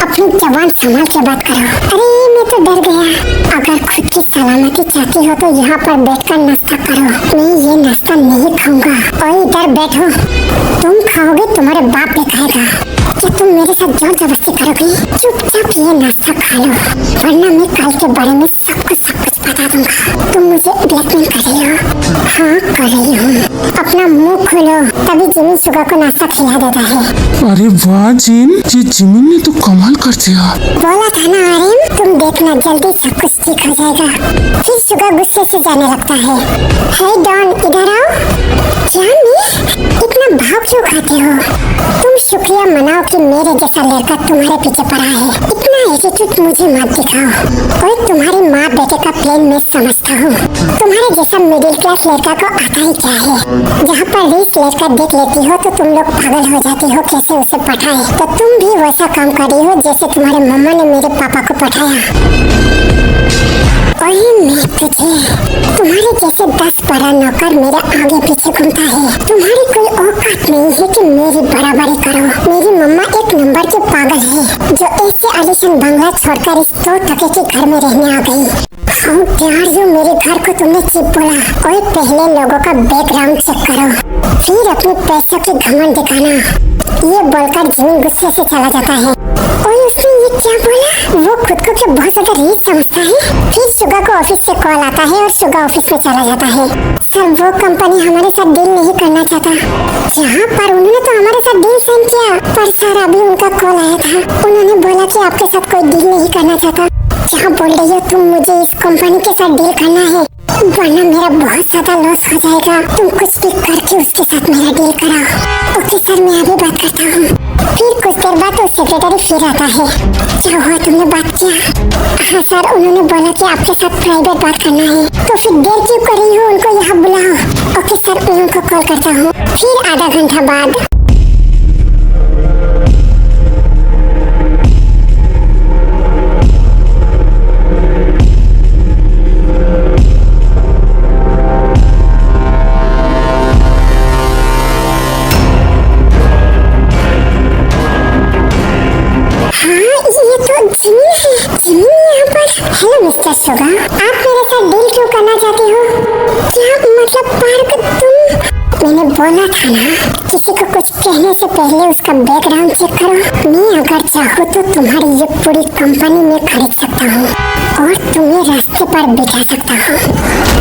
अपनी जबान संभाल के बात करो। अरे मैं तो डर गया। अगर खुद की सलामती चाहती हो तो यहाँ पर बैठकर नाश्ता करो। मैं ये नाश्ता नहीं खाऊंगा। और इधर बैठो, तुम खाओगे तुम्हारे बाप भी खाएगा। क्या तुम मेरे साथ जोर जबरदस्ती करोगे? चुपचाप ये नाश्ता खा लो, वरना मैं कल के बारे में सब कुछ बता दूंगा। तुम मुझे ब्लैकमेल कर रही हो? हाँ कर रही हूँ। अपना मुंह खोलो। तभी जिमिन सुगा को नाश्ता खिला देता है। अरे वाह जिन, ये जिमिन ने तो कमाल कर दिया। बोला था ना आरिम, तुम देखना जल्दी सब कुछ ठीक हो जाएगा। फिर सुगा गुस्से से जाने लगता है। हे डॉन इधर आओ। क्या मैं? इतना भाव क्यों खाते हो? तुम शुक्रिया मनाओ कि मेरे जैसा लड़का तुम्हारे पीछे पड़ा है। इतना एटीट्यूड मुझे मत दिखाओ। और तुम्हारी माँ बेटे का प्लान मैं समझता हूँ। तुम्हारे जैसा मिडिल क्लास लड़का को आता ही क्या है? जहाँ पर रिच लड़का देख लेती हो तो तुम लोग पागल हो जाती हो कैसे उसे पठाए। तो तुम भी वैसा काम कर रही हो जैसे तुम्हारे मम्मा ने मेरे पापा को पठाया। ओए मैं तुझे, तुम्हारे जैसे 10-12 नौकर मेरे आगे पीछे घूमता है, तुम्हारी कोई औकात नहीं है कि मेरी बराबरी करो। मेरी मम्मा एक नंबर के पागल है जो ऐसे आलीशान बंगला छोड़कर इस 2 टके के घर में रहने आ गई। हाउ डेयर यू, मेरे घर को तुमने चीप बोला। ओए पहले लोगों का बैकग्राउंड चेक करो, फिर अपने पैसों की घमंड दिखाना। ये बोलकर जिमिन गुस्से से चला जाता है। ओए उसने ये क्या बोला? वो खुद को क्या बहुत ज्यादा रीच समझता है? फिर सुगा को ऑफिस से कॉल आता है और सुगा ऑफिस में चला जाता है। सर वो कंपनी हमारे साथ डील नहीं करना चाहता। जहाँ पर उन्होंने तो हमारे साथ डील साइन किया, पर सर अभी उनका कॉल आया था। उन्होंने बोला कि आपके साथ कोई डील नहीं करना चाहता। क्या बोल रही हो तुम? मुझे इस कंपनी के साथ डील करना है वरना मेरा बहुत ज्यादा लॉस हो जाएगा। तुम कुछ भी करके उसके साथ मेरा डील कराओ। ओके सर, मैं अभी बात करता हूँ। फिर कुछ देर बाद वो सेक्रेटरी फिर आता है। क्या हुआ, तुमने बात किया? हाँ सर, उन्होंने बोला कि आपके साथ प्राइवेट बात करना है। तो फिर देर क्यों कर रही हो? उनको यहाँ बुलाओ। ओके सर, मैं उनको कॉल करता हूँ। फिर आधा घंटा बाद हेलो मिस्टर सुगा, आप मेरे साथ डील क्यों करना चाहते हो? क्या मतलब पार्क तुम? मैंने बोला था ना, किसी को कुछ कहने से पहले उसका बैकग्राउंड चेक करो। मैं अगर चाहूँ तो तुम्हारी ये पूरी कंपनी में खरीद सकता हूँ और तुम्हें रास्ते पर बिठा सकता हूँ।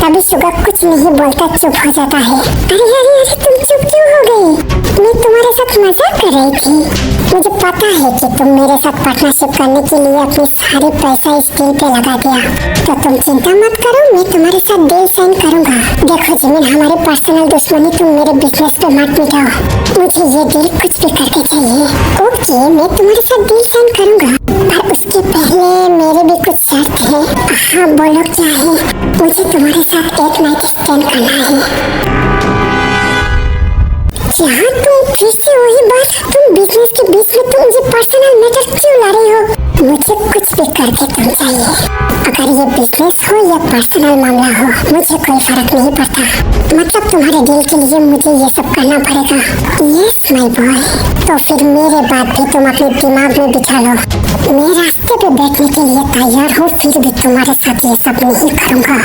तभी सुगा कुछ नहीं बोलता, चुप हो जाता है। अरे अरे अरे, तुम चुप क्यों हो गई? मैं तुम्हारे साथ मजाक कर रही थी। मुझे पता है कि तुम मेरे साथ पार्टनरशिप करने के लिए अपने सारे पैसा इस डील पे लगा दिया, तो तुम चिंता मत करो, मैं तुम्हारे साथ डील साइन करूंगा। देखो जिमिन, हमारी पर्सनल दुश्मनी तुम मेरे बिजनेस पे मत मिटाओ। मुझे ये डील कुछ भी करके चाहिए। ओके, मैं तुम्हारे साथ डील साइन करूंगा, पर उसके पहले मेरे भी कुछ शर्त है। हाँ बोलो, क्या है? मुझे तुम्हारे साथ एक नाइट स्टैंड करना है। क्या तुम फिर से वही बात? तुम बिजनेस के बीच में तुम मुझे पर्सनल मैटर क्यों ला रही हो? मुझे कुछ भी करके तुम चाहिए। अगर ये बिजनेस हो या पर्सनल मामला हो, मुझे कोई फर्क नहीं पड़ता। मतलब तुम्हारे डील के लिए मुझे ये सब करना पड़ेगा। Yes my boy. तो फिर मेरे बात भी तुम अपने दिमाग में बिठा लो। मैं रास्ते पे बैठने के लिए तैयार हूँ, फिर भी तुम्हारे साथ ये सब नहीं करूँगा।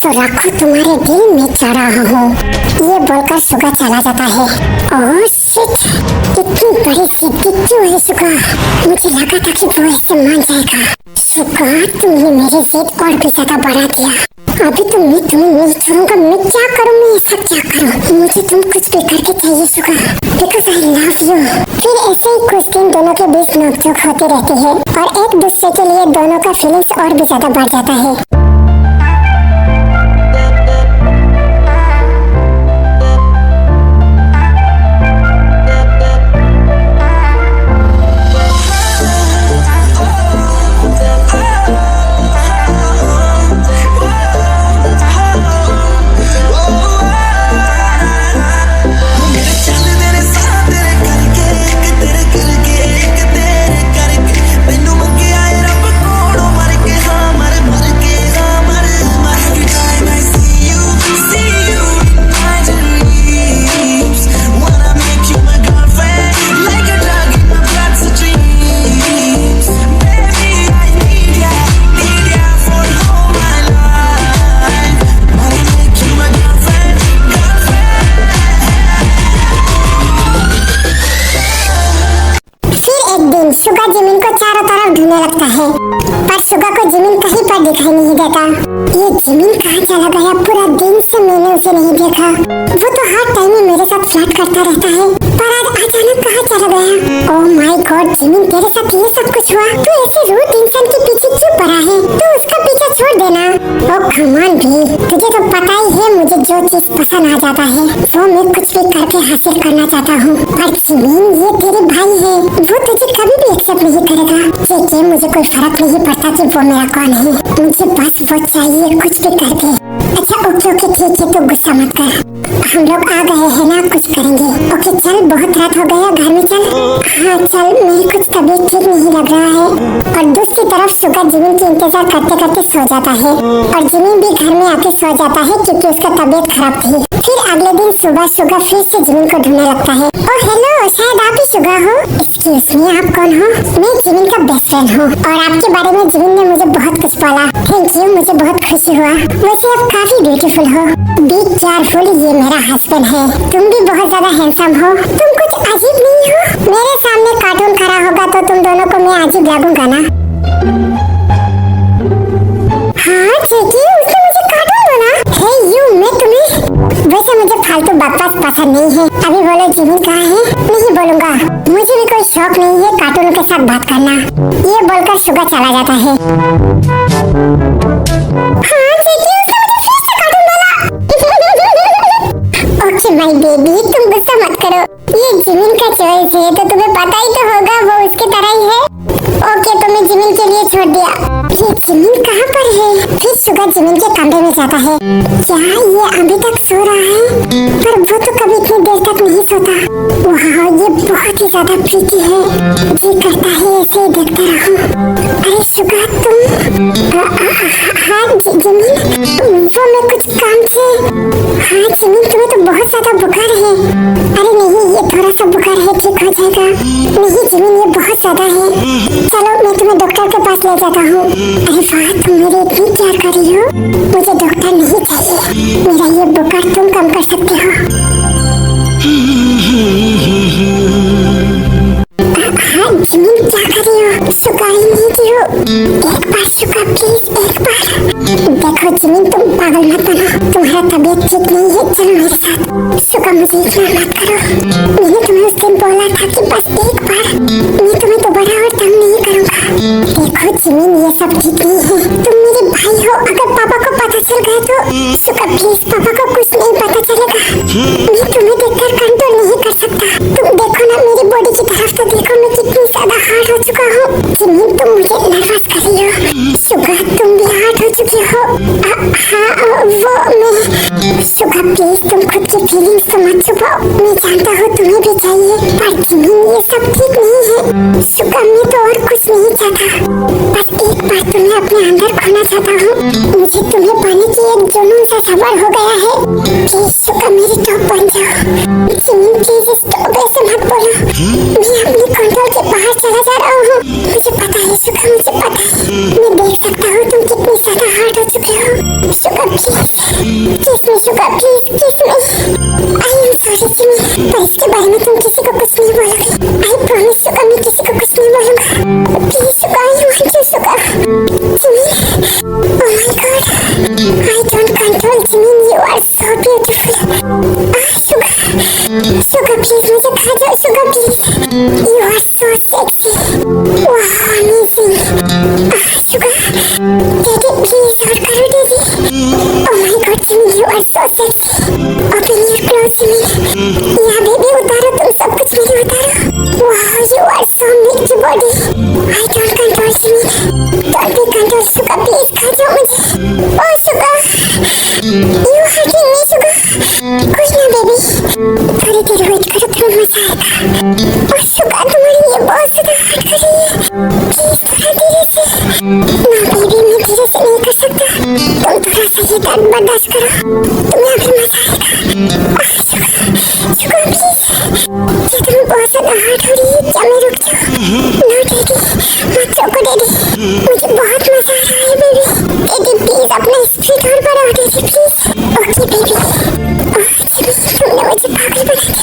सो रखो तुम्हारे दिल में जा रहा हूँ। ये बोलकर सुगा चला जाता है। ओह शिट, इतनी बड़ी जिद्दी क्यों है सुगा? मुझे लगा था कि वो इससे मान जाएगा। सुगा, तुमने मेरी जिद और भी ज्यादा बढ़ा दिया। अभी तो मैं तुम्हें नहीं छोड़ूंगा। मैं क्या करूँ? मैं ऐसा क्या करूँ? मुझे तुम कुछ भी करके चाहिए सुगा, बिकॉज आई लव यू। फिर ऐसे ही कुछ दिन दोनों के बीच नोकझोंक होती रहती है और एक दूसरे के लिए दोनों का फीलिंग्स और भी ज्यादा बढ़ जाता है। सुगा जिमिन को चारों तरफ ढूंढने लगता है, पर सुगा को जिमिन कहीं पर दिखाई नहीं देता। ये जिमिन कहाँ चला गया? पूरा दिन से मैंने उसे नहीं देखा। वो तो हर टाइम में मेरे साथ फ्लर्ट करता रहता है, पर आज अचानक कहाँ चला गया? ओह माय गॉड जिमिन, तेरे साथ ये सब कुछ हुआ? तू ऐसे रूड इंसान के पीछे क्यों पड़ा है? तू उसका पीछा छोड़ देना। ओह कम ऑन भी, तुझे तो पता ही है मुझे जो चीज पसंद आ जाता है वो मैं कुछ भी करके हासिल करना चाहता हूँ। पर जिमिन, ये तेरे भाई है, वो तुझे कभी भी एक्सेप्ट नहीं करेगा। ठीक, मुझे कोई फर्क नहीं पड़ता कि वो मेरा कौन है, मुझे बस वो चाहिए, कुछ भी करके। अच्छा ओके ओके ठीक है, तो गुस्सा मत कर। हम लोग आ गए हैं ना, कुछ करेंगे। ओके चल, बहुत रात हो गया, घर में चल। हाँ चल, मेरी कुछ तबीयत ठीक नहीं लग रहा है। और दूसरी तरफ सुगा जिमिन की इंतजार करते करते सो जाता है और जिमिन भी घर में आके सो जाता है क्योंकि उसका तबीयत खराब थी। फिर अगले दिन सुबह सुगा फिर से जिमिन को ढूंढने लगता है। ओह हेलो, शायद आप ही सुगा हो। एक्सक्यूज मी, आप कौन हो? मैं जिमिन का बेस्ट फ्रेंड हूँ और आपके बारे में जिमिन ने मुझे बहुत कुछ बोला। थैंक यू, मुझे बहुत खुशी हुआ। वैसे आप काफी ब्यूटीफुल हो। बी केयरफुल, ये मेरा हस्बैंड है। तुम भी बहुत ज्यादा हैंडसम हो। तुम कुछ अजीब नहीं हो? मेरे सामने कार्टून खड़ा होगा तो तुम दोनों को मैं अजीब लगूंगा ना? हाँ जैकी, उसने मुझे कार्टून बोला। हे यू, मैं तुम्हें वैसे मुझे फालतू बकवास पसंद नहीं है। अभी बोलो जिमिन कहाँ है? नहीं बोलूंगा, मुझे भी कोई शौक नहीं है कार्टून के साथ बात करना। ये बोलकर सुगा चला जाता है। हाँ जैकी, उसने मुझे फिर से कार्टून बोला। ओके माय बेबी, तुम गुस्सा मत करो। ये जिमिन का चॉइस है तो तुम्हें पता ही तो होगा, वो उसके तरह ही है। ओके, तो मैं जिमिन के लिए छोड़ दिया। ये जिमिन कहाँ पर है? फिर सुगा जिमिन के कमरे में जाता है। क्या ये अभी तक सो रहा है? पर वो तो कभी इतनी देर तक नहीं सोता। वाह, ये बहुत ही ज्यादा प्रीति है। जी करता है ऐसे ही देखता रहूं। अरे सुगा, तुम हाँ जिमिन, वो मैं कुछ काम से। हाँ जिमिन, तुम्हें तो बहुत ज्यादा बुखार है। अरे नहीं, ये थोड़ा सा बुखार है, ठीक हो जाएगा। नहीं जिमिन, ये बहुत ज्यादा है। चलो मैं तुम्हें डॉक्टर के पास ले जाता हूँ। अरे वाह, तुम मेरी इतनी केयर कर रही हो। मुझे डॉक्टर नहीं चाहिए, मेरा ये बुखार तुम कम कर सकते हो। हाँ जिमिन, क्या कर रही हो? सुगा ही नहीं की हो। एक बार सुगा, प्लीज एक बार। देखो जिमिन, तुम पागल मत बनो। तुम्हारा तबीयत ठीक नहीं है, चलो मेरे साथ। सुगा, मुझे इग्नोर मत करो। मैंने तुम्हें उस दिन बोला था कि बस एक बार। मैं तुम्हें दोबारा और तंग नहीं करूँगा। देखो जिमिन, ये सब ठीक नहीं है। तुम मेरे भाई हो, अगर पापा को पता चल गया तो। सुगा प्लीज, पापा को कुछ नहीं पता चलेगा। मैं तुम्हें देखकर कंट्रोल नहीं कर सकता। तुम देखो ना मेरी बॉडी की तरफ, तो देखो मैं कितनी ज्यादा हार्ड हो चुका हूँ। जिमिन, तुम मुझे नर्वस कर रही हो। सुगा, तुम भी हार्ड हो चुकी हो। हाँ वो मैं। सुगा प्लीज, तुम खुद की फीलिंग्स तो मत छुपाओ। मैं जानता हूँ तुम्हें भी चाहिए, पर जिमिन ये सब ठीक नहीं है। सुगा, मैं तो और कुछ नहीं चाहता, बस एक बार तुम्हें अपने अंदर खोना चाहता हूँ। मुझे तुम्हें पाने की एक जुनून सा सवार हो गया है। प्लीज सुगा, मेरी टॉप बन जाओ। जिमिन प्लीज, स्टॉप, ऐसे मत बोलो। मैं अपने कंट्रोल के बाहर चला जा रहा हूँ। मुझे पता है सुगा, मुझे पता है। मैं देख सकता हूँ तुम कितनी ज्यादा हार्ड हो चुके हो। सुगा प्लीज, किस मी सुगा, please kiss me. I am sorry Jimin, पर इसके बारे में तुम किसी को कुछ नहीं बोलोगे। आई प्रॉमिस सुगा, मैं किसी को कुछ नहीं बोलूंगा। Please Suga, I want you Suga. Jimin, oh my god, I don't control Jimin, you are so beautiful. Suga, Suga please मुझे खा जाओ। Suga please, you are so sexy. वाह अमेजिंग। सुगा, डैडी प्लीज और करो daddy. Oh my god Jimin, you are so sexy. Open your cloth Jimin. Yeah baby, उतारो तुम सब कुछ, मेरी उतारो। वाह, you are so milky body. I don't control Jimin, don't be control. Suga please खा जाओ मुझे। ओह सुगा, यू हर्टिंग मी सुगा। कुछ ना बेबी, थोड़ी देर वेट करो, तुम्हें मजा आएगा। ओह सुगा, तुम्हारी ये बहुत ज्यादा हर्ट कर रही है। प्लीज थोड़ा धीरे से। ना बेबी, मैं धीरे से नहीं कर सकता। तुम थोड़ा सा ये दर्द बर्दाश्त करो, तुम्हें अभी मजा आएगा। ओह सुगा, सुगा प्लीज, ये तुम्हें बहुत ज्यादा हर्ट हो रही है, क्या मैं रुक जाऊँ? नो डैडी, मत चौको डैडी, मुझे बहुत मजा आ रहा है बेबी। डैडी प्लीज अपना स्पीड और बढ़ाओ डैडी प्लीज। Okay baby. तुमने मुझे पागल बना दिया।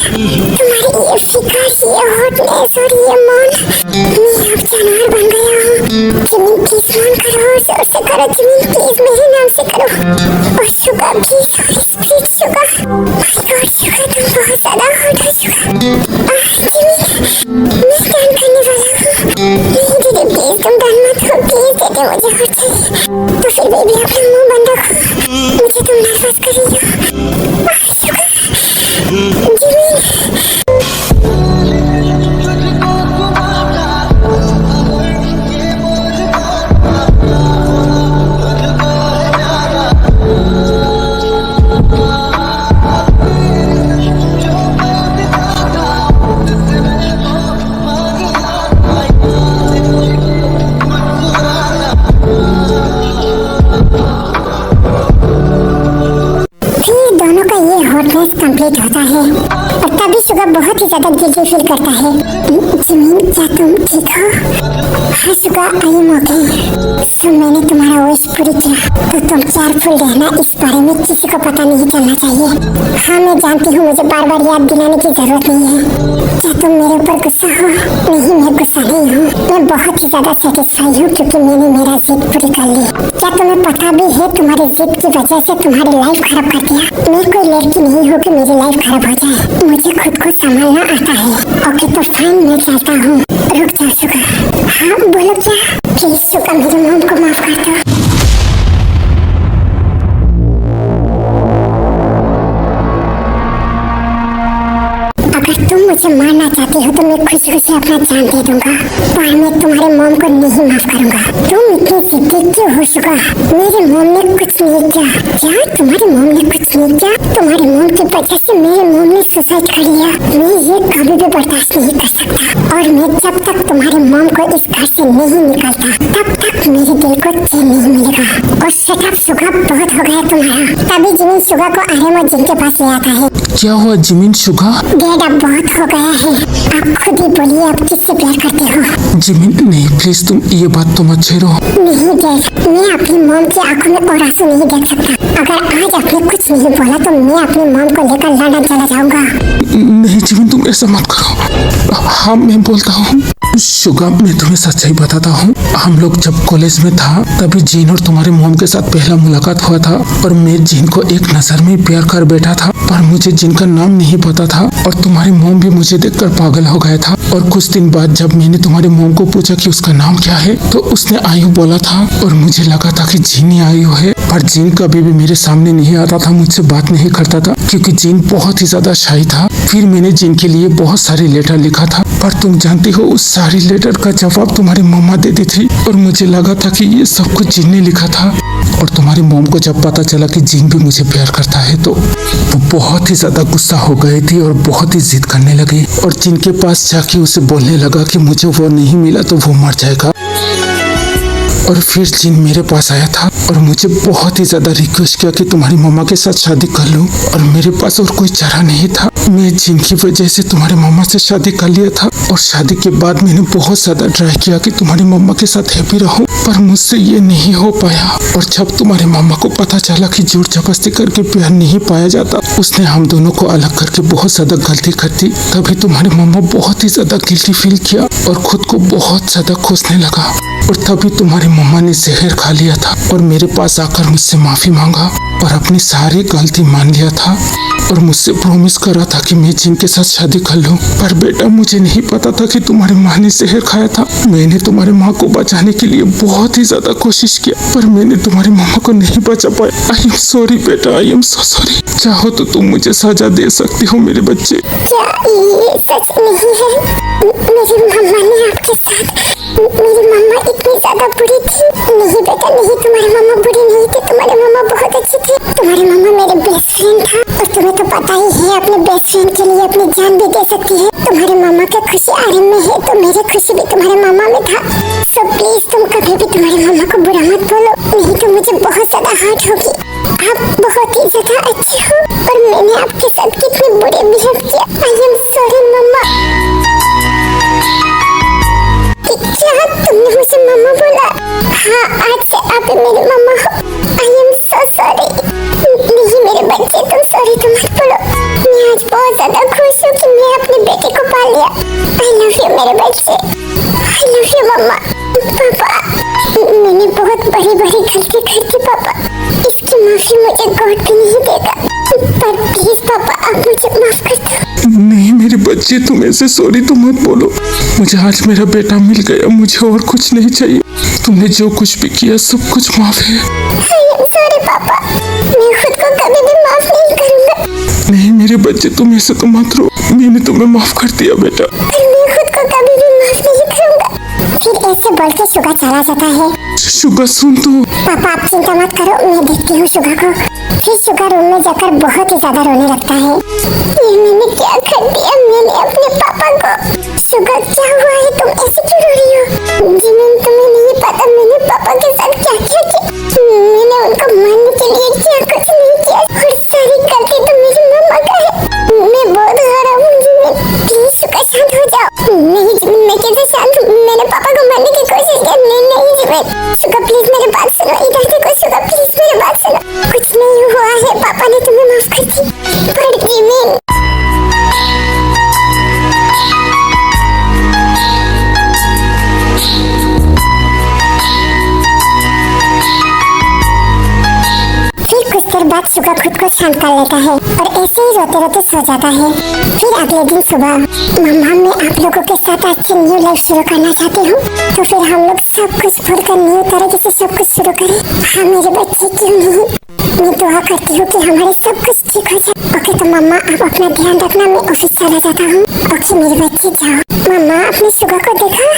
तुम्हारी ये फिकर, ये हॉटनेस और ये मौन, मैं अब जानवर बन गया हूँ। जिमिन प्लीज मौन करो, जोर से करो जिमिन प्लीज, मेरे नाम से करो। और सुगा प्लीज, और स्पीड सुगा। माय गॉड सुगा, तुम बहुत ज्यादा हॉट हो सुगा। जिमिन, मैं डन करने वाला हूँ। नहीं दीदी प्लीज, तुम डन मत हो प्लीज। दीदी मुझे हॉट चाहिए, तो फिर बेबी अपना मुंह बंद रखो, मुझे तुम नर्वस कर रही हो। सुगा, जिमिन। प्रभावित होता है और तभी सुगा बहुत ही ज्यादा गिल्टी फील करता है। जिमिन, क्या तुम ठीक हो? हाँ सुगा, आई एम ओके। सो मैंने तुम्हारा विश पूरी किया, तो तुम केयरफुल रहना, इस बारे में किसी को पता नहीं चलना चाहिए। हाँ मैं जानती हूँ मुझे बार बार याद दिलाने की जरूरत नहीं है। क्या तुम मेरे ऊपर गुस्सा हो? नहीं, मैं गुस्सा नहीं हूँ, मैं बहुत ही ज्यादा सेटिस्फाई हूँ क्योंकि मैंने मेरा जिद पूरी कर ली। क्या तुम्हें पता भी है तुम्हारी जिद की वजह से तुम्हारी लाइफ खराब कर दिया? मैं कोई लड़की नहीं हूँ कि मेरी लाइफ खराब हो जाए, मुझे खुद को संभालना आता है। ओके तो फाइन, मैं चलता हूँ। रुक जा सुगा। हाँ बोलो क्या? प्लीज सुगा, मेरी मॉम को माफ कर दो। अगर तुम मुझे मारना चाहती हो तो मैं खुशी खुशी अपना जान दे दूंगा, पर मैं तुम्हारे मॉम को नहीं माफ करूंगा। तुम इतनी जिद्दी क्यों हो सुगा? मेरी मॉम ने कुछ नहीं किया। क्या तुम्हारी मॉम ने कुछ नहीं किया? तुम्हारी मॉम की वजह से मेरी मॉम ने सुसाइड कर लिया। मैं ये कभी भी बर्दाश्त नहीं कर सकता और मैं जब तक तुम्हारी मॉम को इस घर से नहीं निकालता तब तक मेरे दिल को चैन नहीं मिलेगा। और शट अप सुगा, बहुत हो गया तुम्हारा। तभी जिमिन सुगा को आर्यन और जिन के पास ले आता है। क्या हुआ जिमिन, शुगा? डेड अब बहुत हो गया है, आप खुद ही बोलिए आप किससे प्यार करते हो? जिमिन नहीं, प्लीज तुम ये बात तो मत छेड़ो। नहीं डैड, मैं अपनी मॉम की आंखों में और आंसू नहीं देख सकता। अगर आज आपने कुछ नहीं बोला तो मैं अपनी मॉम को लेकर लंदन चला जाऊंगा। नहीं जिमिन, तुम ऐसा मत करो। हाँ मैं बोलता हूँ। शुगा, मैं तुम्हें सच्चाई बताता हूँ। हम लोग जब कॉलेज में था तभी जीन और तुम्हारे मॉम के साथ पहला मुलाकात हुआ था और मैं जीन को एक नजर में प्यार कर बैठा था, पर मुझे जीन का नाम नहीं पता था और तुम्हारी मॉम भी मुझे देखकर पागल हो गया था। और कुछ दिन बाद जब मैंने तुम्हारी मॉम को पूछा कि उसका नाम क्या है तो उसने आयु बोला था और मुझे लगा था कि जीन ही आयु है, पर जीन कभी भी मेरे सामने नहीं आता था, मुझसे बात नहीं करता था क्योंकि जीन बहुत ही ज्यादा शाई था। फिर मैंने जीन के लिए बहुत सारे लेटर लिखा था, पर तुम जानती हो उस सारी लेटर का जवाब तुम्हारी मम्मा देती थी और मुझे लगा था कि ये सब कुछ जीन ने लिखा था। और तुम्हारी मॉम को जब पता चला कि जीन भी मुझे प्यार करता है तो वो बहुत ही ज्यादा गुस्सा हो गई थी और बहुत ही जिद करने लगी और जीन के पास जाके उसे बोलने लगा कि मुझे वो नहीं मिला तो वो मर जाएगा। और फिर जीन मेरे पास आया था और मुझे बहुत ही ज्यादा रिक्वेस्ट किया कि तुम्हारी मम्मा के साथ शादी कर लूं और मेरे पास और कोई चारा नहीं था। मैं जीन की वजह से तुम्हारी मम्मा से शादी कर लिया था और शादी के बाद मैंने बहुत ज्यादा ट्राई किया कि तुम्हारी मम्मा के साथ हैप्पी रहूं, पर मुझसे ये नहीं हो पाया। और जब तुम्हारी मम्मा को पता चला कि जोर जबरदस्ती करके प्यार नहीं पाया जाता, उसने हम दोनों को अलग करके बहुत ज्यादा गलती कर दी। तभी तुम्हारी मम्मा बहुत ही ज्यादा गिल्टी फील किया और खुद को बहुत ज्यादा खोसने लगा और तभी तुम्हारी मम्मा ने जहर खा लिया था और मेरे पास आकर मुझसे माफी मांगा और अपनी सारी गलती मान लिया था और मुझसे प्रॉमिस करा था कि मैं जिनके साथ शादी कर लूं। पर बेटा मुझे नहीं पता था कि तुम्हारी माँ ने जहर खाया था। मैंने तुम्हारी माँ को बचाने के लिए बहुत ही ज्यादा कोशिश किया पर मैंने तुम्हारी मामा को नहीं बचा पाया। आई एम सॉरी बेटा, आई एम सो सॉरी। चाहो तो तुम मुझे सजा दे सकती हो मेरे बच्चे। क्या ये सच नहीं है? मेरी मम्मा ने आपके साथ, मेरी मम्मा इतनी ज्यादा बुरी थी? नहीं बेटा नहीं, तुम्हारी मम्मा बुरी नहीं थी, तुम्हारी मम्मा बहुत अच्छी थी। तुम्हारी मम्मा मेरे बेस्ट फ्रेंड था और तुम्हें तो पता ही है अपने बेस्ट फ्रेंड के लिए अपनी जान भी दे सकती है। तुम्हारे मामा की खुशी आर्यन में है तो मेरी खुशी भी तुम्हारे मामा में था। सो प्लीज तुम कभी भी तुम्हारी मम्मा को बुरा मत बोलो, नहीं तो मुझे बहुत ज्यादा हर्ट होगी। आप बहुत ही ज्यादा अच्छी हो और मैंने आपके साथ कितने बुरे बिहेव किया। आई एम सॉरी मम्मा। क्या तुमने मुझे मम्मा बोला? हाँ, आज से आप मेरी मम्मा हो। आई एम सो सॉरी। नहीं मेरे बच्चे, तुम सॉरी तो मत बोलो। मैं आज बहुत ज्यादा खुश हूँ कि मैं अपने बेटे को पाल लिया। आई लव यू मेरे बच्चे। आई लव यू मम्मा। पापा मैंने बहुत बड़ी बड़ी गलती कर दी पापा, इसकी माफी मुझे गॉड भी नहीं देगा, पर प्लीज पापा आप मुझे माफ कर दो। नहीं मेरे बच्चे, तुम ऐसे सॉरी तो मत बोलो। मुझे आज मेरा बेटा मिल गया, मुझे और कुछ नहीं चाहिए। तुमने जो कुछ भी किया सब कुछ माफ है। सॉरी पापा, मैं खुद को कभी भी माफ नहीं करूंगा। नहीं मेरे बच्चे, तुम ऐसे तो मत रो, मैंने तुम्हें माफ कर दिया बेटा। मैं खुद को कभी भी माफ नहीं करूंगा। फिर ऐसे बोल के सुगा चला जाता है। शुगा सुन तो। पापा आप चिंता मत करो, मैं देखती हूँ सुगा को। फिर सुगा रूम में जाकर बहुत ही ज्यादा रोने लगता है। ये मैंने क्या कर दिया मैंने अपने पापा को? सुगा क्या हुआ है, तुम ऐसे क्यों रो रही हो? जिमिन तुम्हें नहीं पता मैंने पापा के साथ क्या क्या किया। मैंने उनको मारने के लिए क्या कुछ नहीं किया और सारी गलती तो मेरी मम्मा का है। सुगा खुद को शांत कर लेता है और ऐसे ही रोते रोते सो जाता है। फिर अगले दिन सुबह, मम्मा मैं आप लोगों के साथ अच्छी न्यू लाइफ शुरू करना चाहती हूँ, तो फिर हम लोग सब कुछ भूलकर न्यू तरीके से सब कुछ शुरू करें। हाँ मेरे बच्चे, क्यों नहीं। मैं दुआ करती हूँ कि हमारे सब कुछ ठीक हो जाए। ओके तो मम्मा आप अपना ध्यान रखना, मैं ऑफिस चला जाता हूँ। ओके मेरे बच्चे जाओ। मम्मा अपने सुगा को देखा?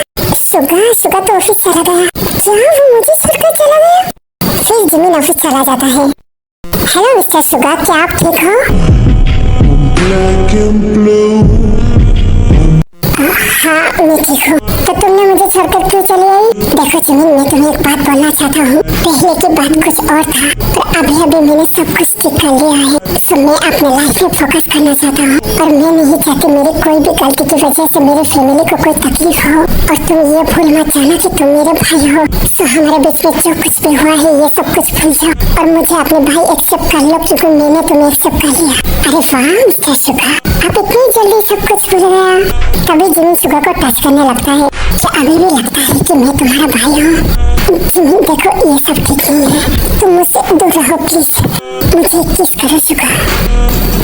सुगा तो ऑफिस चला गया। क्या वो मुझे छोड़कर चला गया? फिर जिमिन ऑफिस चला जाता है। हेलो मिस्टर सुगा, क्या आप ठीक हो? Black and blue. हाँ मैं ठीक हूँ। तो तुमने मुझे छोड़कर क्यों चली आई? देखो जिमिन, मैं तुम्हें एक बात बोलना चाहता हूँ। पहले की बात कुछ और था, पर अभी मैंने सब कुछ ठीक कर लिया है। सो मैं अपने लाइफ में फोकस करना चाहता हूँ और मैं नहीं चाहती मेरी कोई भी गलती की वजह से मेरी फैमिली को कोई तकलीफ हो। और तुम ये भूल मत जाना कि तुम मेरे भाई हो। सो हमारे बीच में जो कुछ भी हुआ है ये सब कुछ भूल जाओ और मुझे अपने भाई एक्सेप्ट कर लो, क्योंकि मैंने तुम्हें एक्सेप्ट कर लिया। अरे वाह मिस्टर सुगा, आप इतनी जल्दी सब कुछ भूल गया। तभी जिमिन सुगा को टच करने लगता है। क्या अभी भी लगता है कि मैं तुम्हारा भाई हूँ? जिमिन देखो ये सब ठीक नहीं है, तुम मुझसे दूर रहो प्लीज। मुझे किस करो सुगा।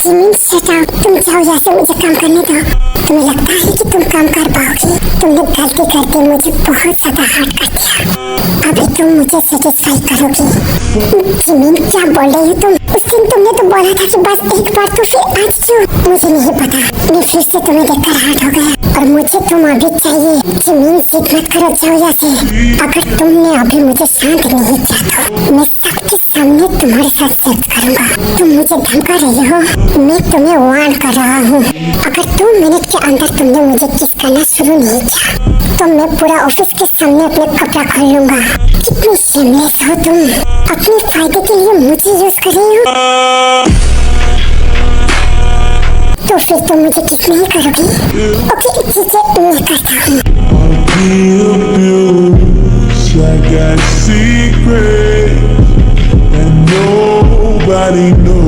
जिमिन शट अप, तुम जाओ यहाँ से, मुझे काम करने दो। तुम्हें लगता है कि तुम काम कर पाओगे? तुमने गलती करके मुझे बहुत ज्यादा हर्ट कर दिया। अभी तुम मुझे सेटिस्फाई करोगी। जिमिन क्या बोल रही हो तुम? उस दिन तुमने तो बोला था कि बस एक बार, तो फिर आज क्यों? मुझे नहीं पता, मैं फिर से तुम्हें देखकर हर्ट हो गया और मुझे तुम अभी चाहिए। जिमिन जिद मत करो, जाओ यहाँ से। अगर तुमने अभी मुझे शांत नहीं किया तो मैं सबके सामने तुम्हारे साथ सेक्स करूंगा। तुम मुझे धमका रही हो? मैं तुम्हें वार्न कर रहा हूँ। अगर 2 मिनट के अंदर तुमने मुझे किस करना शुरू नहीं किया तो मैं पूरा ऑफिस के सामने अपने कपड़ा खोल लूंगा। कितनी शेमलेस हो तुम, अपने फायदे के लिए मुझे यूज कर रही हो। तो फिर तुम मुझे किस नहीं करोगी? ओके ठीक है, मैं करता हूँ। I got secrets and nobody knows.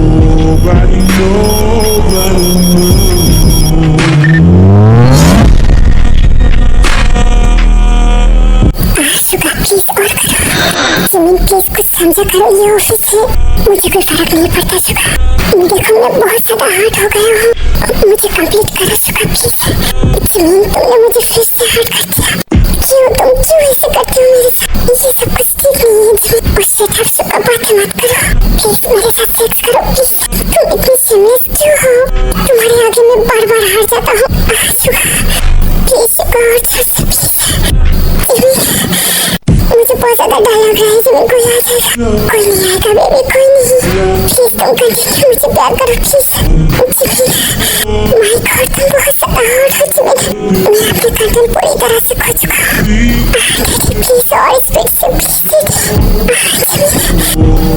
Suga please और करो। जिमिन प्लीज कुछ समझा करो, ये ऑफिस है, मुझे कोई फर्क नहीं पड़ता। सुगा देखो मैं बहुत ज्यादा हर्ट हो गया हूँ, मुझे कंप्लीट करो सुगा प्लीज। जिमिन तुमने मुझे फिर से हर्ट कर दिया। तुम क्यों ऐसे करते हो मेरे साथ? ये सब कुछ ठीक नहीं है जिमिन। और शट अप सुगा, बातें मत करो प्लीज, मेरे साथ सेक्स करो प्लीज। तुम इतनी शेमलेस क्यों हो? तुम्हारे आगे मैं बार बार हार जाता हूँ। सुगा प्लीज सुगा, और जोर से प्लीज। मुझे बहुत ज्यादा डर लग रहा है जिमिन, कोई आ जाएगा? कोई नहीं आएगा बेबी, कोई नहीं। प्लीज तुम कंटिन्यू, मुझे प्यार करो प्लीज। जिमिन माय गॉड, तुम बहुत ज्यादा हॉट हो जिमिन। मैं अपनी गर्दन पूरी तरह से खो चुका हूँ। प्लीज और स्पीड से please. Jimin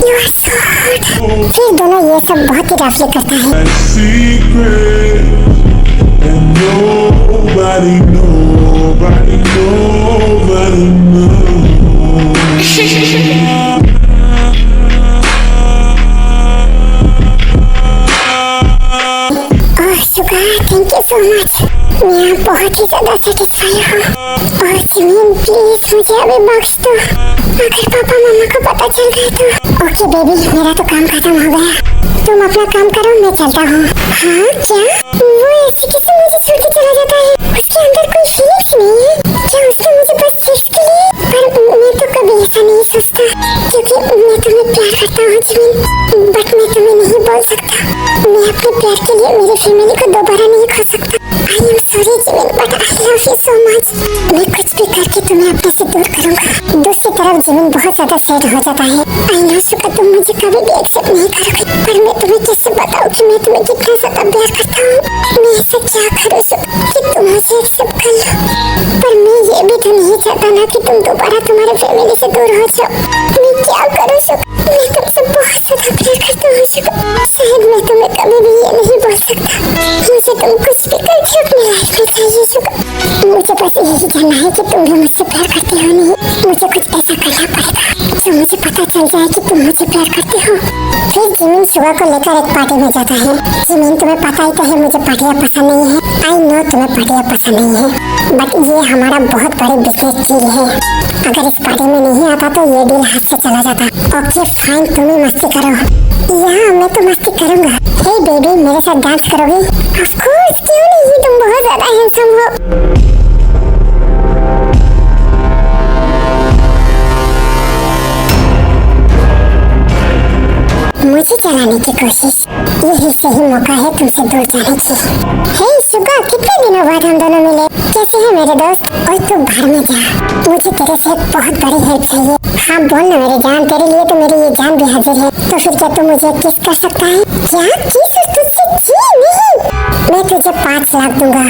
you are so hot. फिर दोनों ये सब बहुत ही रफली करता है। Secrets and nobody knows. Suga thank you so much, मैं बहुत ही ज्यादा सेटिस्फाई हूँ। और जिमिन प्लीज मुझे अभी बख्श दो, अगर पापा मम्मा को पता चल गया तो। ओके बेबी, मेरा तो काम खत्म हो गया, तुम अपना काम करो, मैं चलता हूँ। हाँ क्या? वो ऐसे कैसे मुझे छोड़ के चला जाता है? उसके अंदर कोई फीलिंग्स नहीं है क्या? उसने मुझे बस सेक्स के लिए? पर मैं तो कभी ऐसा नहीं सोचता, क्योंकि मैं तुम्हें प्यार करता हूँ जिमिन। बट मैं तुम्हें नहीं बोल सकता, मैं अपने प्यार के लिए मेरी फैमिली को दोबारा नहीं खो सकता। आई am sorry Jimin, but I love you so much. मैं कुछ भी करके तुम्हें अपने से दूर करूंगा। दूसरी तरफ जिमिन बहुत ज्यादा सैड हो जाता है। आई नो सुगा, तुम मुझे कभी भी एक्सेप्ट नहीं करोगे, पर मैं तुम्हें कैसे बताऊं कि मैं तुम्हें कितना ज्यादा प्यार करता हूँ। मैं ऐसा क्या करूँ सुगा कि तुम मुझे एक्सेप्ट कर लो? पर मैं ये भी तो नहीं चाहता ना कि तुम दोबारा तुम्हारे फैमिली से दूर हो जाओ। मैं क्या करूँ सुगा? मैं तुमसे बहुत ज्यादा प्यार करता हूँ सुगा। शायद मैं तुम्हें कभी भी ये नहीं बोल सकता। मुझे तुम कुछ भी करके अपनी लाइफ में चाहिए सुगा। मुझे बस यही जानना है कि तुम भी मुझसे प्यार करते हो नहीं। मुझे कुछ ऐसा करना पड़ेगा जो मुझे पता चल जाए कि तुम मुझे प्यार करते हो। फिर जिमिन सुगा को लेकर एक पार्टी में जाता है। जिमिन तुम्हें पता ही तो है मुझे पार्टियाँ पसंद नहीं है। आई नो तुम्हें पार्टियाँ पसंद नहीं है, बट ये हमारा बहुत बड़ी बिजनेस डील है। अगर इस पार्टी में नहीं आता तो ये डील हाथ से चला जाता। ओके फाइन, तुम ही मस्ती करो। यहाँ मैं तो मस्ती करूँगा। हे बेबी, मेरे साथ डांस करोगी? ऑफ कोर्स, क्यों नहीं, तुम बहुत ज्यादा हैंडसम हो। मुझे चलाने की कोशिश, यही सही मौका है तुमसे दूर जाने की। हे सुगा, कितने दिनों बाद हम दोनों मिले। कैसे है मेरे दोस्त? और तू बाहर में जा, मुझे तेरे से एक बहुत बड़ी हेल्प चाहिए। हाँ बोल ना मेरी जान, तेरे लिए तो मेरी ये जान भी हाजिर है। तो फिर क्या तू मुझे किस कर सकता है? क्या किस? तुझसे जी नहीं, मैं तुझे 5 लाख दूंगा।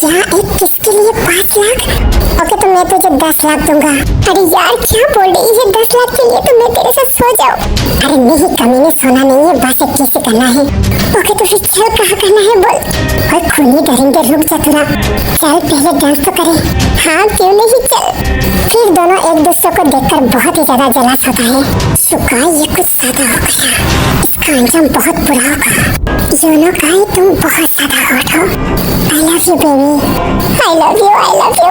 क्या एक किस के लिए 5 लाख? ओके तो मैं तुझे 10 लाख दूंगा। अरे यार क्या बोल रही है, 10 लाख के लिए तो मैं तेरे साथ सो जाऊँ। अरे नहीं कमीने, सोना नहीं है, बस एक किस करना है। ओके तो फिर चल, कहाँ करना है बोल। और खूनी डरेंगे, रुक जा थोड़ा। चल पहले डांस तो करें। हाँ क्यों नहीं, चल। फिर दोनों एक दूसरे को देखकर बहुत ही ज्यादा जलास होता है। सुका ये कुछ ज्यादा हो गया, इसका अंजाम बहुत बुरा होगा। योनो गाई, तुम बहुत ज्यादा हॉट हो। आई love you baby, I love you, I love you.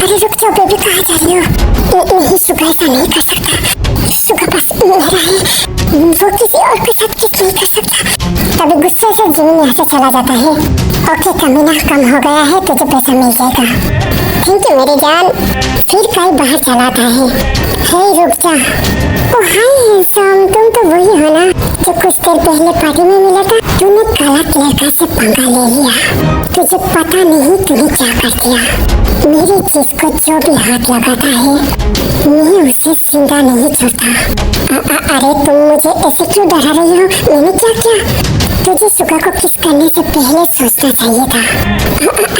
अरे रुक जाओ बेबी, कहाँ जा रही हो? नहीं सुगा, ऐसा नहीं कर सकता। सुगा बस मेरा है, वो किसी और के साथ किस नहीं कर सकता। तभी गुस्से से जिमिन यहाँ से चला जाता है। ओके कमीना, कम हो गया है, तुझे पैसा मिल जाएगा। थैंक यू मेरी जान। फिर काई बाहर चला आता है। हे रुक जा। ओ हाय हैंडसम, तुम तो वही हो ना जो कुछ देर पहले पार्टी में मिला था? तूने काला लड़का से पंगा ले लिया। तुझे पता नहीं तूने क्या कर दिया। मेरी चीज को जो भी हाथ लगाता है मैं उसे जिंदा नहीं छोड़ता। अरे तुम मुझे ऐसे क्यों डरा रही हो? मैंने क्या किया? तुझे सुगा को किस करने से पहले सोचना चाहिए था।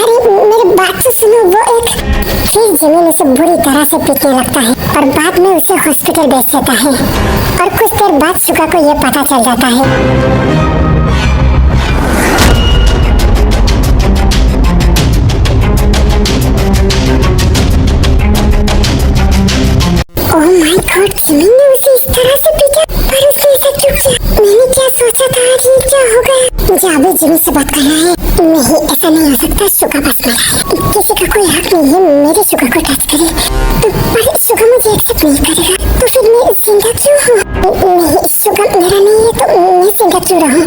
अरे मेरी बात तो सुनो। वो एक फिर जिमिन उसे बुरी तरह से पीटने लगता है और बाद में उसे हॉस्पिटल भेज देता है। और कुछ देर बाद सुगा को यह पता चल जाता है। ओह माय गॉड, जिमिन ने उसे इस तरह से पीटा, पर उसने ऐसा क्यों किया? मैंने क्या सोचा था? ये क्या हो गया? मुझे अभी जिमिन से बात करना है। नहीं ऐसा नहीं हो सकता, सुगा बस मेरा है, किसी का कोई हक नहीं है मेरे सुगा को टच करे। पर सुगा मुझे एक्सेप्ट नहीं करेगा, तो फिर मैं जिंदा क्यों हूँ? नहीं सुगा मेरा नहीं है तो मैं जिंदा क्यों रहूँ?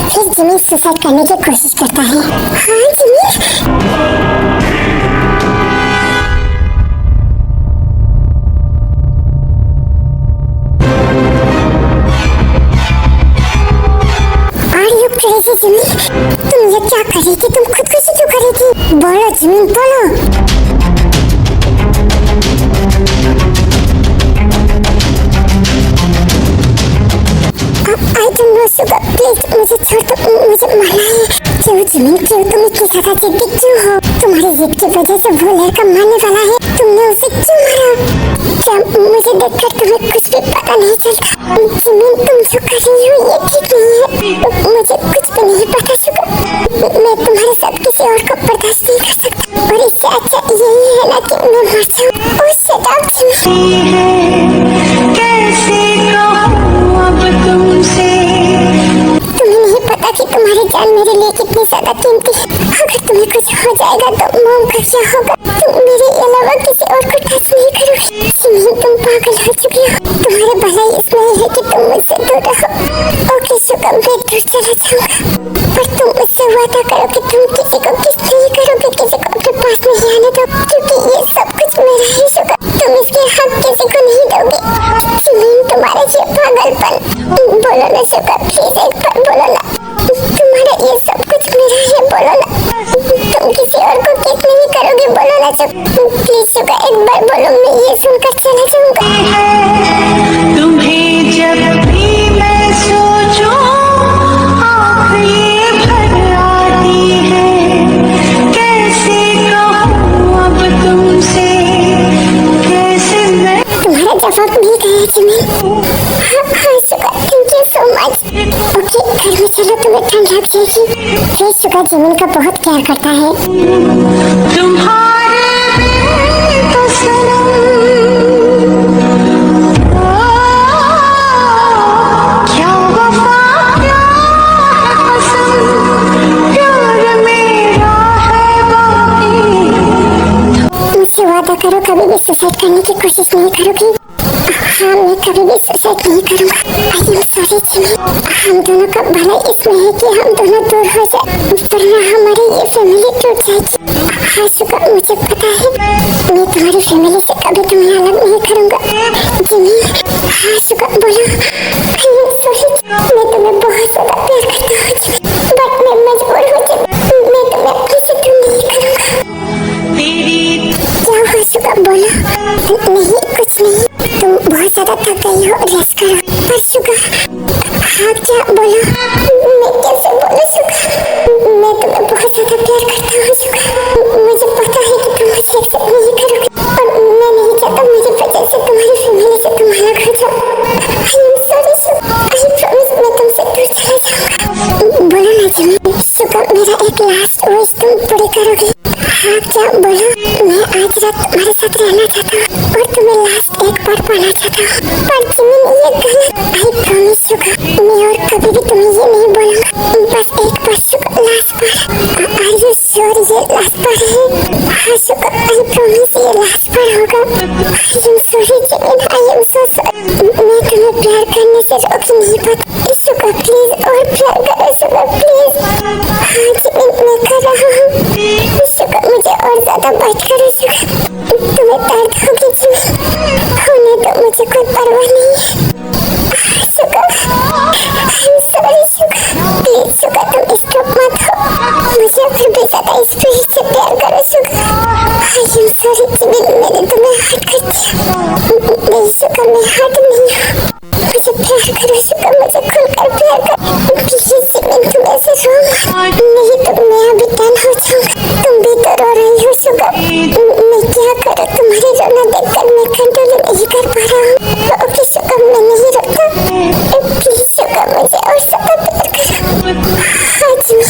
फिर जिमिन सुसाइड करने की कोशिश करता है। हाँ जिमिन। जिमिन, तुम ये क्या कर रही थी? तुम खुदकुशी क्यों कर रही थी? बोलो जिमिन, बोलो। I don't know Suga, please मुझे छोड़ दो, मुझे मरना है। क्यों जिमिन, क्यों? तुम इतनी ज्यादा जिद्दी क्यों हो? तुम्हारी जिद की वजह से वो लड़का मरने वाला है, तुमने उसे क्यों मारा? क्या मुझे देखकर तुम्हें कुछ भी पता नहीं चलता? जिमिन तुम जो कर रही हो ये ठीक नहीं है। मुझे कुछ भी नहीं पता सुगा, मैं तुम्हारे साथ किसी और को बर्दाश्त नहीं कर सकता। और इससे अच्छा यही है ना कि मैं मर जाऊँ। ओह शट अप जिमिन। कैसे कहूँ अब तुमसे? तुम्हें नहीं पता कि तुम्हारी जान मेरे लिए कितनी ज्यादा कीमती है। अगर तुम्हें कुछ हो जाएगा तो मॉम का क्या होगा? तुम मेरे अलावा किसी और को टच नहीं करोगी। जिमिन तुम पागल हो चुकी हो, तुम्हारी भलाई इसमें है कि तुम मुझसे दूर रहो। ओके सुगा, मैं दूर चला जाऊंगा, पर तुम मुझसे वादा करो कि तुम किसी को किस नहीं करोगे, किसी को अपने पास नहीं आने दो, क्योंकि ये सब कुछ मेरा ही सुगा। तुम इसके हक किसी को नहीं दोगे। जिमिन तुम्हारा ये पागलपन, बोलो ना सुगा, प्लीज एक बार बोलो ना, तुम्हारा ये सब कुछ मेरा है, बोलो ना। तुम किसी और को किस नहीं करोगे, बोलो ना प्लीज सुगा, एक बार बोलो, मैं ये सुनकर चला जाऊंगा। तुम्हें जब भी मैं सोचूं आँखें भर आती है, कैसे कहूँ अब तुमसे, कैसे मैं। तुम्हारा जवाब मिल गया जिमिन। हाँ Suga, thank you so much. Okay घर में चलो तुम्हें ठंड लग जाएगी। फिर सुगा जिमिन को बहुत प्यार करता है। तुम्हारे बिन तो सनम क्या वफा क्या है कसम, प्यार मेरा है बाकी। मुझसे वादा करो कभी भी सुसाइड करने की कोशिश नहीं करोगी। हाँ, मैं कभी भी सुसाइड नहीं करूँगा। आई एम सॉरी जिमिन। हम दोनों का भला इसमें है कि हम दोनों दूर हो जाए, वरना हमारी ये फैमिली टूट जाएगी। हाँ सुगा, मुझे पता है मैं तुम्हारी फैमिली से कभी तुम्हें अलग नहीं करूँगा जिमिन। हाँ सुगा, बोलो। आई एम सॉरी, मैं तुम्हें बहुत ज्यादा प्यार करता हूँ जिमिन, बट मैं मजबूर हो जाऊँ। मैं तुम्हें अपने से दूर नहीं करूँगा। तेरी क्या हुआ सुगा, बोलो। नहीं, कुछ नहीं। तुम बहुत ज्यादा थक गई हो, रेस्ट करो। पर सुगा, हाँ क्या, बोलो। मैं कैसे बोलूं सुगा, मैं तुम्हें बहुत ज्यादा प्यार करता हूँ सुगा। मुझे पता है कि तुम मुझे एक्सेप्ट नहीं करोगे और मैं नहीं चाहता मेरी वजह से तुम्हारी फैमिली से तुम अलग हो जाओ। आई am sorry Suga, I promise मैं तुमसे दूर चला जाऊंगा। बोलो ना जिमिन। सुगा, मेरा एक लास्ट विश तुम पूरी करोगी? हाँ क्या, बोलो। मैं आज रात तुम्हारे साथ रहना चाहता हूँ और तुम्हें लास्ट एक बार पाना चाहता हूँ। पर जिमिन ये गलत। आई प्रॉमिस सुगा, मैं और कभी भी तुम्हें ये नहीं बोलूँगा। बस एक बार सुगा, लास्ट बार। आर यू श्योर ये लास्ट बार है? हाँ सुगा, आई प्रॉमिस ये लास्ट बार होगा। I am sorry Jimin, I am so sorry. मैं तुम्हें प्यार करने से रोक ही नहीं पाता। सुगा प्लीज और प्यार करो सुगा, प्लीज। हाँ जिमिन, मैं कर रहा हूँ। सुगा, मुझे और ज्यादा बात करो सुगा, तुम्हें दर्द होगी जिमिन। होने दो, मुझे कोई परवाह नहीं है। Suga, I am sorry Suga, please Suga तुम स्टॉप मत हो। मुझे फिर भी ज्यादा स्पीड से प्यार करो सुगा। आई एम सॉरी जिमिन, मैंने तुम्हें हर्ट कर दिया। नहीं सुगा, मैं हर्ट नहीं हूँ। मुझे प्यार करो सुगा, मुझे खुलकर प्यार करो प्लीज जिमिन। तुम ऐसे रो मत, नहीं तो मैं अभी डन हो जाऊंगा। तुम भी तो रो रही हो सुगा। मैं क्या करूँ, तुम्हारे रोना देखकर मैं कंट्रोल नहीं कर पा रहा हूँ। ओके सुगा, मैं नहीं रोता। प्लीज सुगा, मुझे और ज्यादा प्यार करो। हाँ Jimin,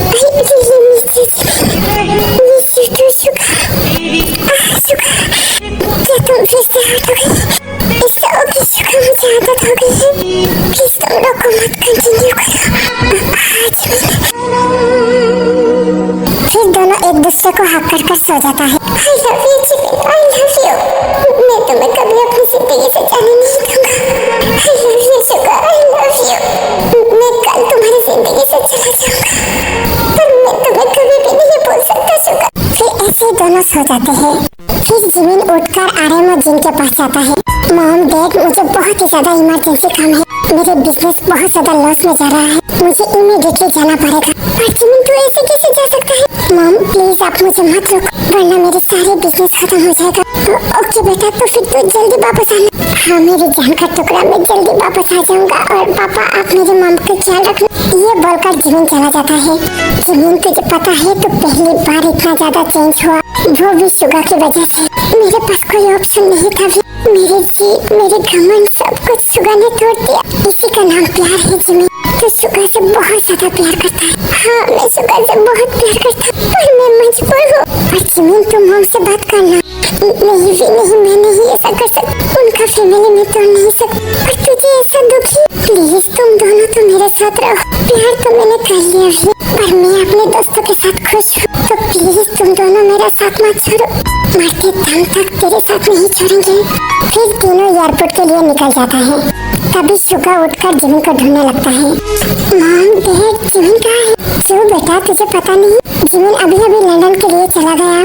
I really miss you Jimin, miss you too Suga. Suga, क्या तुम फिर से हट हो गई? ऐसा ओके सुगा, मुझे आदत हो गई है। प्लीज तुम रोको मत, कंटिन्यू करो। हाँ जिमिन। फिर दोनों एक दूसरे को हक कर सो जाता है। आई love you Jimin, I love you. मैं तुम्हें कभी अपनी जिंदगी से जाने नहीं दूंगा। आई love you Suga, I love you. मैं कल तुम्हारी जिंदगी से चला जाऊंगा, पर मैं तुम्हें कभी भी नहीं भूल सकता सुगा। फिर ऐसे दोनों सो जाते हैं। फिर जिमिन उठकर आर्यन और जिन के पास जाता है। मॉम डैड, मुझे बहुत ही ज्यादा इमरजेंसी काम है। मेरे बिजनेस बहुत ज्यादा लॉस में जा रहा है, मुझे इमीडिएटली जाना पड़ेगा। पर जिमिन तू ऐसे कैसे जा सकता है? मॉम प्लीज आप मुझे मत रोको, वरना मेरे सारे बिजनेस खत्म हो जाएगा। ओके बेटा, तो फिर तू जल्दी वापस आना। हाँ मेरी जान का टुकड़ा, मैं जल्दी वापस आ जाऊंगा। और पापा आप मेरी मॉम का ख्याल रखना। ये बोलकर जिमिन चला जाता है। जिमिन तुझे पता है तो पहली बार इतना ज्यादा चेंज हुआ, वो भी सुगा की वजह से। मेरे पास कोई ऑप्शन नहीं था। मेरे जीत, मेरे घमंड, सब कुछ सुगा ने तोड़ दिया। इसी का नाम प्यार है जिमिन। तो सुगा से बहुत ज्यादा प्यार करता है। हाँ मैं सुगा से बहुत प्यार करता हूँ, पर मैं मजबूर हूँ। पर जिमिन तुम मॉम से बात करना। नहीं भी नहीं, मैं नहीं ऐसा कर सकती। उनका फैमिली में तोड़ नहीं सकती। पर तुझे ऐसा दुखी, प्लीज तुम दोनों तो मेरे साथ रहो। प्यार तो मैंने कर लिया भी, पर मैं अपने दोस्तों के साथ खुश हूँ। तो प्लीज तुम दोनों मेरा साथ मत छोड़ो, मरते दम तक तेरे साथ नहीं छोड़ेंगे। फिर तीनों एयरपोर्ट के लिए निकल जाता है। तभी सुगा उठकर जिमिन को ढूंढने लगता है। मॉम डैड, जिमिन कहाँ है? जो बेटा तुझे पता नहीं, जिमिन अभी अभी लंदन के लिए चला गया।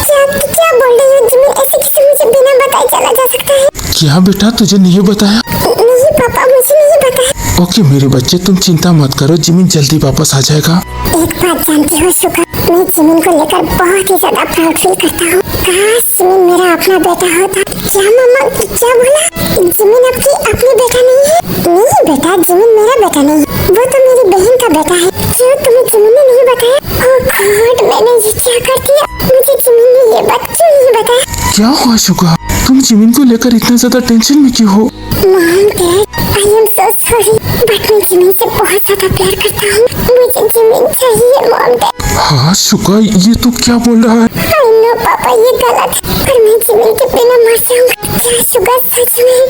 क्या बोल रही हो जिमिन? ऐसे किसी मुझे बिना बताए चला जा सकता है? क्या बेटा, तुझे नहीं बताया? नहीं पापा, मुझे नहीं बताया। ओके मेरे बच्चे, तुम चिंता मत करो, जिमिन जल्दी वापस आ जाएगा। एक बात जानती हो सुगा, मैं जिमिन को लेकर बहुत ही ज्यादा प्राउड फील करता हूँ। काश जिमिन मेरा अपना बेटा होता। क्या मामा, क्या बोला? जिमिन आपकी अपनी बेटा नहीं है? नहीं बेटा, जिमिन मेरा बेटा नहीं, वो तो मेरी बहन का बेटा है। क्यों तुम्हें जिमिन ने नहीं बताया? ओह गॉड, मैंने ये क्या कर दिया? मुझे जिमिन ने ये बात क्यों नहीं बताया? क्या हुआ सुगा, तुम जिमिन को लेकर इतना ज्यादा टेंशन में क्यों हो? Mom dad I am so sorry but मैं जिमिन से बहुत ज्यादा प्यार करता हूँ। मुझे जिमिन चाहिए मॉम डैड। हाँ शुगा, ये तू क्या बोल रहा है? आई नो पापा ये गलत है पर मैं जिमिन के बिना मर जाऊंगा। क्या शुगा सच में?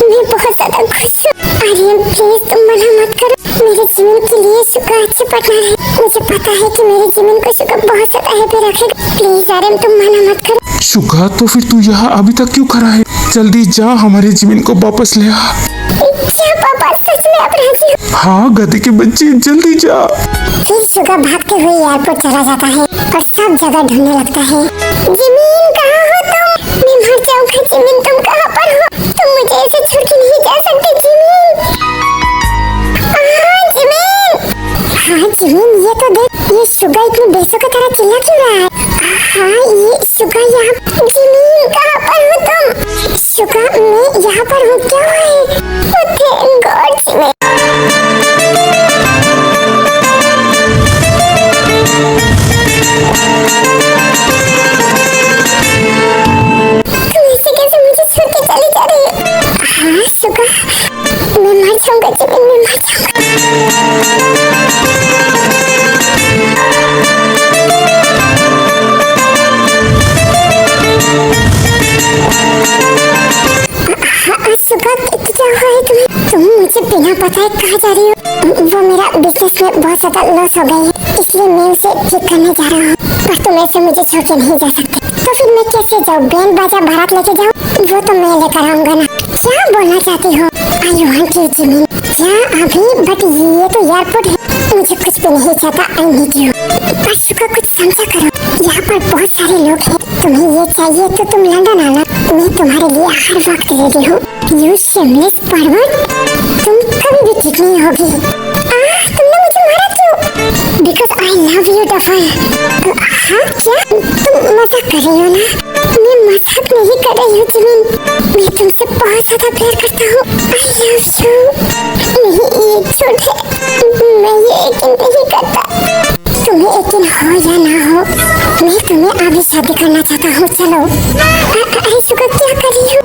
मैं बहुत ज्यादा खुश हूँ। आर्यन प्लीज तुम मना मत करो। मेरे जिमिन के लिए शुगा अच्छी पार्टनर है। मुझे पता है कि मेरे जिमिन को शुगा बहुत ज्यादा हैप्पी रखेगा। प्लीज आर्यन तुम मना मत करो। शुगा तो फिर तू यहाँ अभी तक क्यों खड़ा है? जल्दी जा हमारे जिमिन को वापस ले आ। क्या पापा सच में आप राजी हो? हाँ गधे के बच्चे, जल्दी जा। फिर शुगा भागते हुए एयरपोर्ट चला जाता है और सब जगह ढूंढने लगता है। जिमिन कहाँ हो तुम? मैं मर जाऊंगा। जिमिन तुम कहाँ पर हो? तुम मुझे ऐसे छोड़ के नहीं जा सकते जिमिन। जिमिन, हाँ जिमिन ये तो देख, ये शुगा इतनी बेसों की तरह चिल्ला क्यों रहा है? हाँ ये शुगा यहाँ। जिमिन कहाँ पर हो तुम? शुगा मैं यहाँ पर हूँ। क्या है? Thank God Jimin. चली जा रही है। हाँ शुगा मैं मर जाऊंगा जिमिन, मैं मर जाऊंगा। शुगा क्या हुआ है तुम्हें? तुम मुझे बिना बताए कहाँ जा रही हो? वो मेरा बिजनेस में बहुत ज्यादा लॉस हो गई है इसलिए मैं उसे ठीक करने जा रहा हूँ। पर तुम ऐसे मुझे छोड़ के नहीं जा सकते। तो फिर मैं कैसे जाऊँ? बैंड बाजा बारात लेके जाऊँ? वो तो मैं लेकर आऊंगा ना। क्या बोलना चाहती हो? आई वांट यू जिमिन। क्या अभी? बट ये तो एयरपोर्ट है। मुझे कुछ भी नहीं चाहता। I need you. पर शुगा कुछ समझा करो। यहाँ पर बहुत सारे लोग हैं। तुम्हें ये चाहिए तो तुम लंदन आना। मैं तुम्हारे लिए हर वक्त रेडी हूँ। यू शेमलेस परवर्ट, तुम कभी भी ठीक नहीं होगी। तुमने मुझे मारा क्यों? Because I love you duffer. हाँ क्या? तुम मजाक कर रही हो ना? मैं मजाक नहीं कर रही हूँ जिमिन। मैं तुमसे बहुत ज्यादा प्यार करता हूँ। आई लव यू। नहीं ये झूठ है। मैं ये यकीन नहीं करता। तुम्हें यकीन हो या ना हो, मैं तुम्हें अभी शादी करना चाहता हूँ। चलो। अरे शुगा क्या कर रही हो?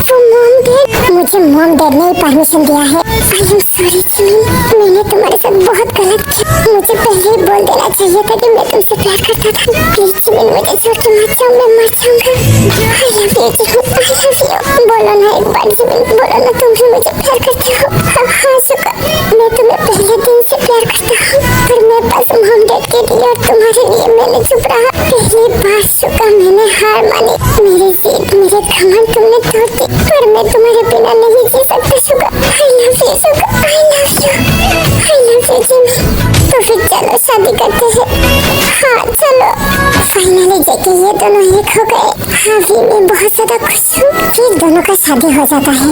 वो मॉम डैड, मुझे मॉम डैड ने परमिशन दिया है। आई एम सॉरी जिमिन, मैंने तुम्हारे साथ बहुत गलत किया। मुझे पहले ही बोल देना चाहिए था कि मैं तुमसे प्यार करता था। प्लीज जिमिन मुझे छोड़ के मत जाओ, मैं मर जाऊंगा। आई love you Jimin, I love you. बोलो ना एक बार जिमिन, बोलो ना तुम भी मुझे प्यार करते हो। हाँ शुगा मैं तुम्हें पहले दिन से प्यार करता हूँ पर मैं बस मॉम डैड के लिए और तुम्हारे लिए मैंने चुप रहा। पहली बार शुगा मैंने हार मानी। मेरी जीत, मेरे घमंड तुमने तोड़ दी पर मैं तुम्हारे बिना नहीं जी सकता Suga. I love you Suga, I love you, I love you Jimin. तो फिर चलो शादी करते हैं। हाँ चलो। फाइनली जेके ये दोनों एक हो गए। हाँ भी मैं बहुत ज्यादा खुश हूँ। फिर दोनों का शादी हो जाता है।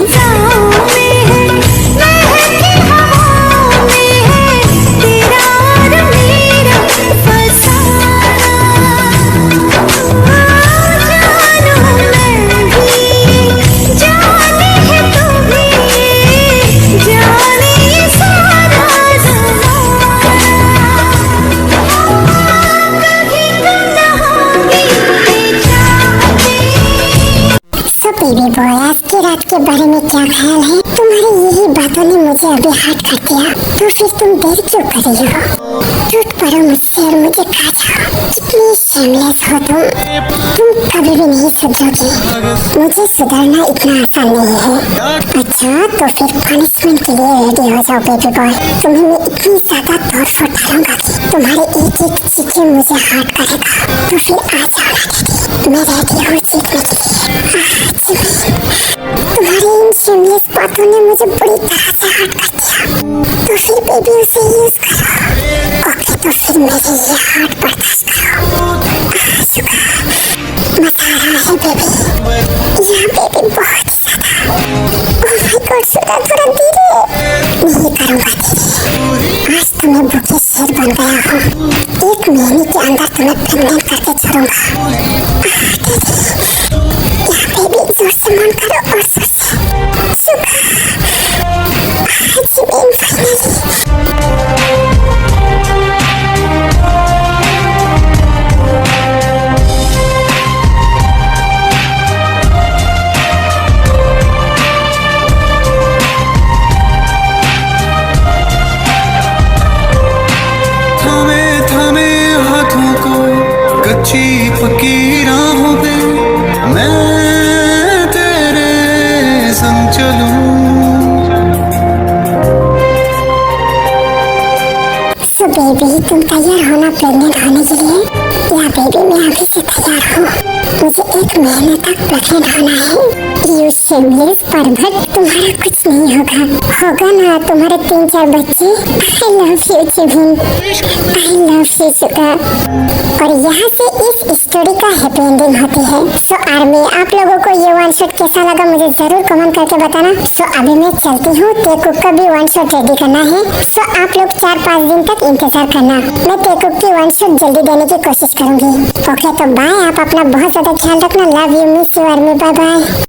बेबी बॉय आज की रात के बारे में क्या ख्याल है? तुम्हारी यही बातों ने मुझे अभी हर्ट कर दिया। तो फिर तुम देर क्यों कर रही हो? टूट पड़ो मुझसे और मुझे खा जाओ। कितनी शेमलेस हो तुम कभी भी नहीं सुधरोगी। मुझे सुधरना इतना आसान नहीं है। अच्छा तो फिर पनिशमेंट के लिए रेडी हो जाओ बेबी बॉय। तुम्हें मैं इतनी ज्यादा तोड़ फोड़ डालूंगा कि तुम्हारे एक एक चीखे मुझे हर्ट करेगा। तो फिर आ जाओ, मैं रेडी हूँ जीतने के लिए। तुम्हारी इन शेमलेस बातों ने मुझे बुरी तरह से हर्ट कर दिया। तो फिर बेबी उसे यूज करो। ओके तो फिर मेरी ये हर्ट बर्दाश्त करो। शुगा मजा आ रहा है बेबी। यहाँ बेबी बहुत ही ज्यादा। ओह माय गॉड शुगा थोड़ा धीरे। नहीं करूँगा धीरे। आज तो मैं भूखे शेर बन गया हूँ। 1 महीने के अंदर तुम्हें प्रेग्नेंट करके छोड़ूंगा। बेबी जोर से मन करो और जोर से। Suga Jimin finally. महीने तक प्रेग्नेंट होना है। यू शेमलेस परभट, तुम्हारा कुछ नहीं होगा ना तुम्हारे 3-4 बच्चे। I love you Jimin, I love you Suga. और यहाँ से इस स्टोरी का हैप्पी एंडिंग होती है। सो आर्मी, आप लोगों को ये वन शॉट कैसा लगा मुझे जरूर कमेंट करके बताना। सो अभी मैं चलती हूँ, टेकुक का भी वन शॉट रेडी करना है। सो आप लोग 4-5 दिन तक इंतजार करना, मैं टेकुक की वन शॉट जल्दी देने की कोशिश करूंगी। ओके तो बाय, आप अपना बहुत ज्यादा ख्याल रखना। Love you, miss you army, bye bye.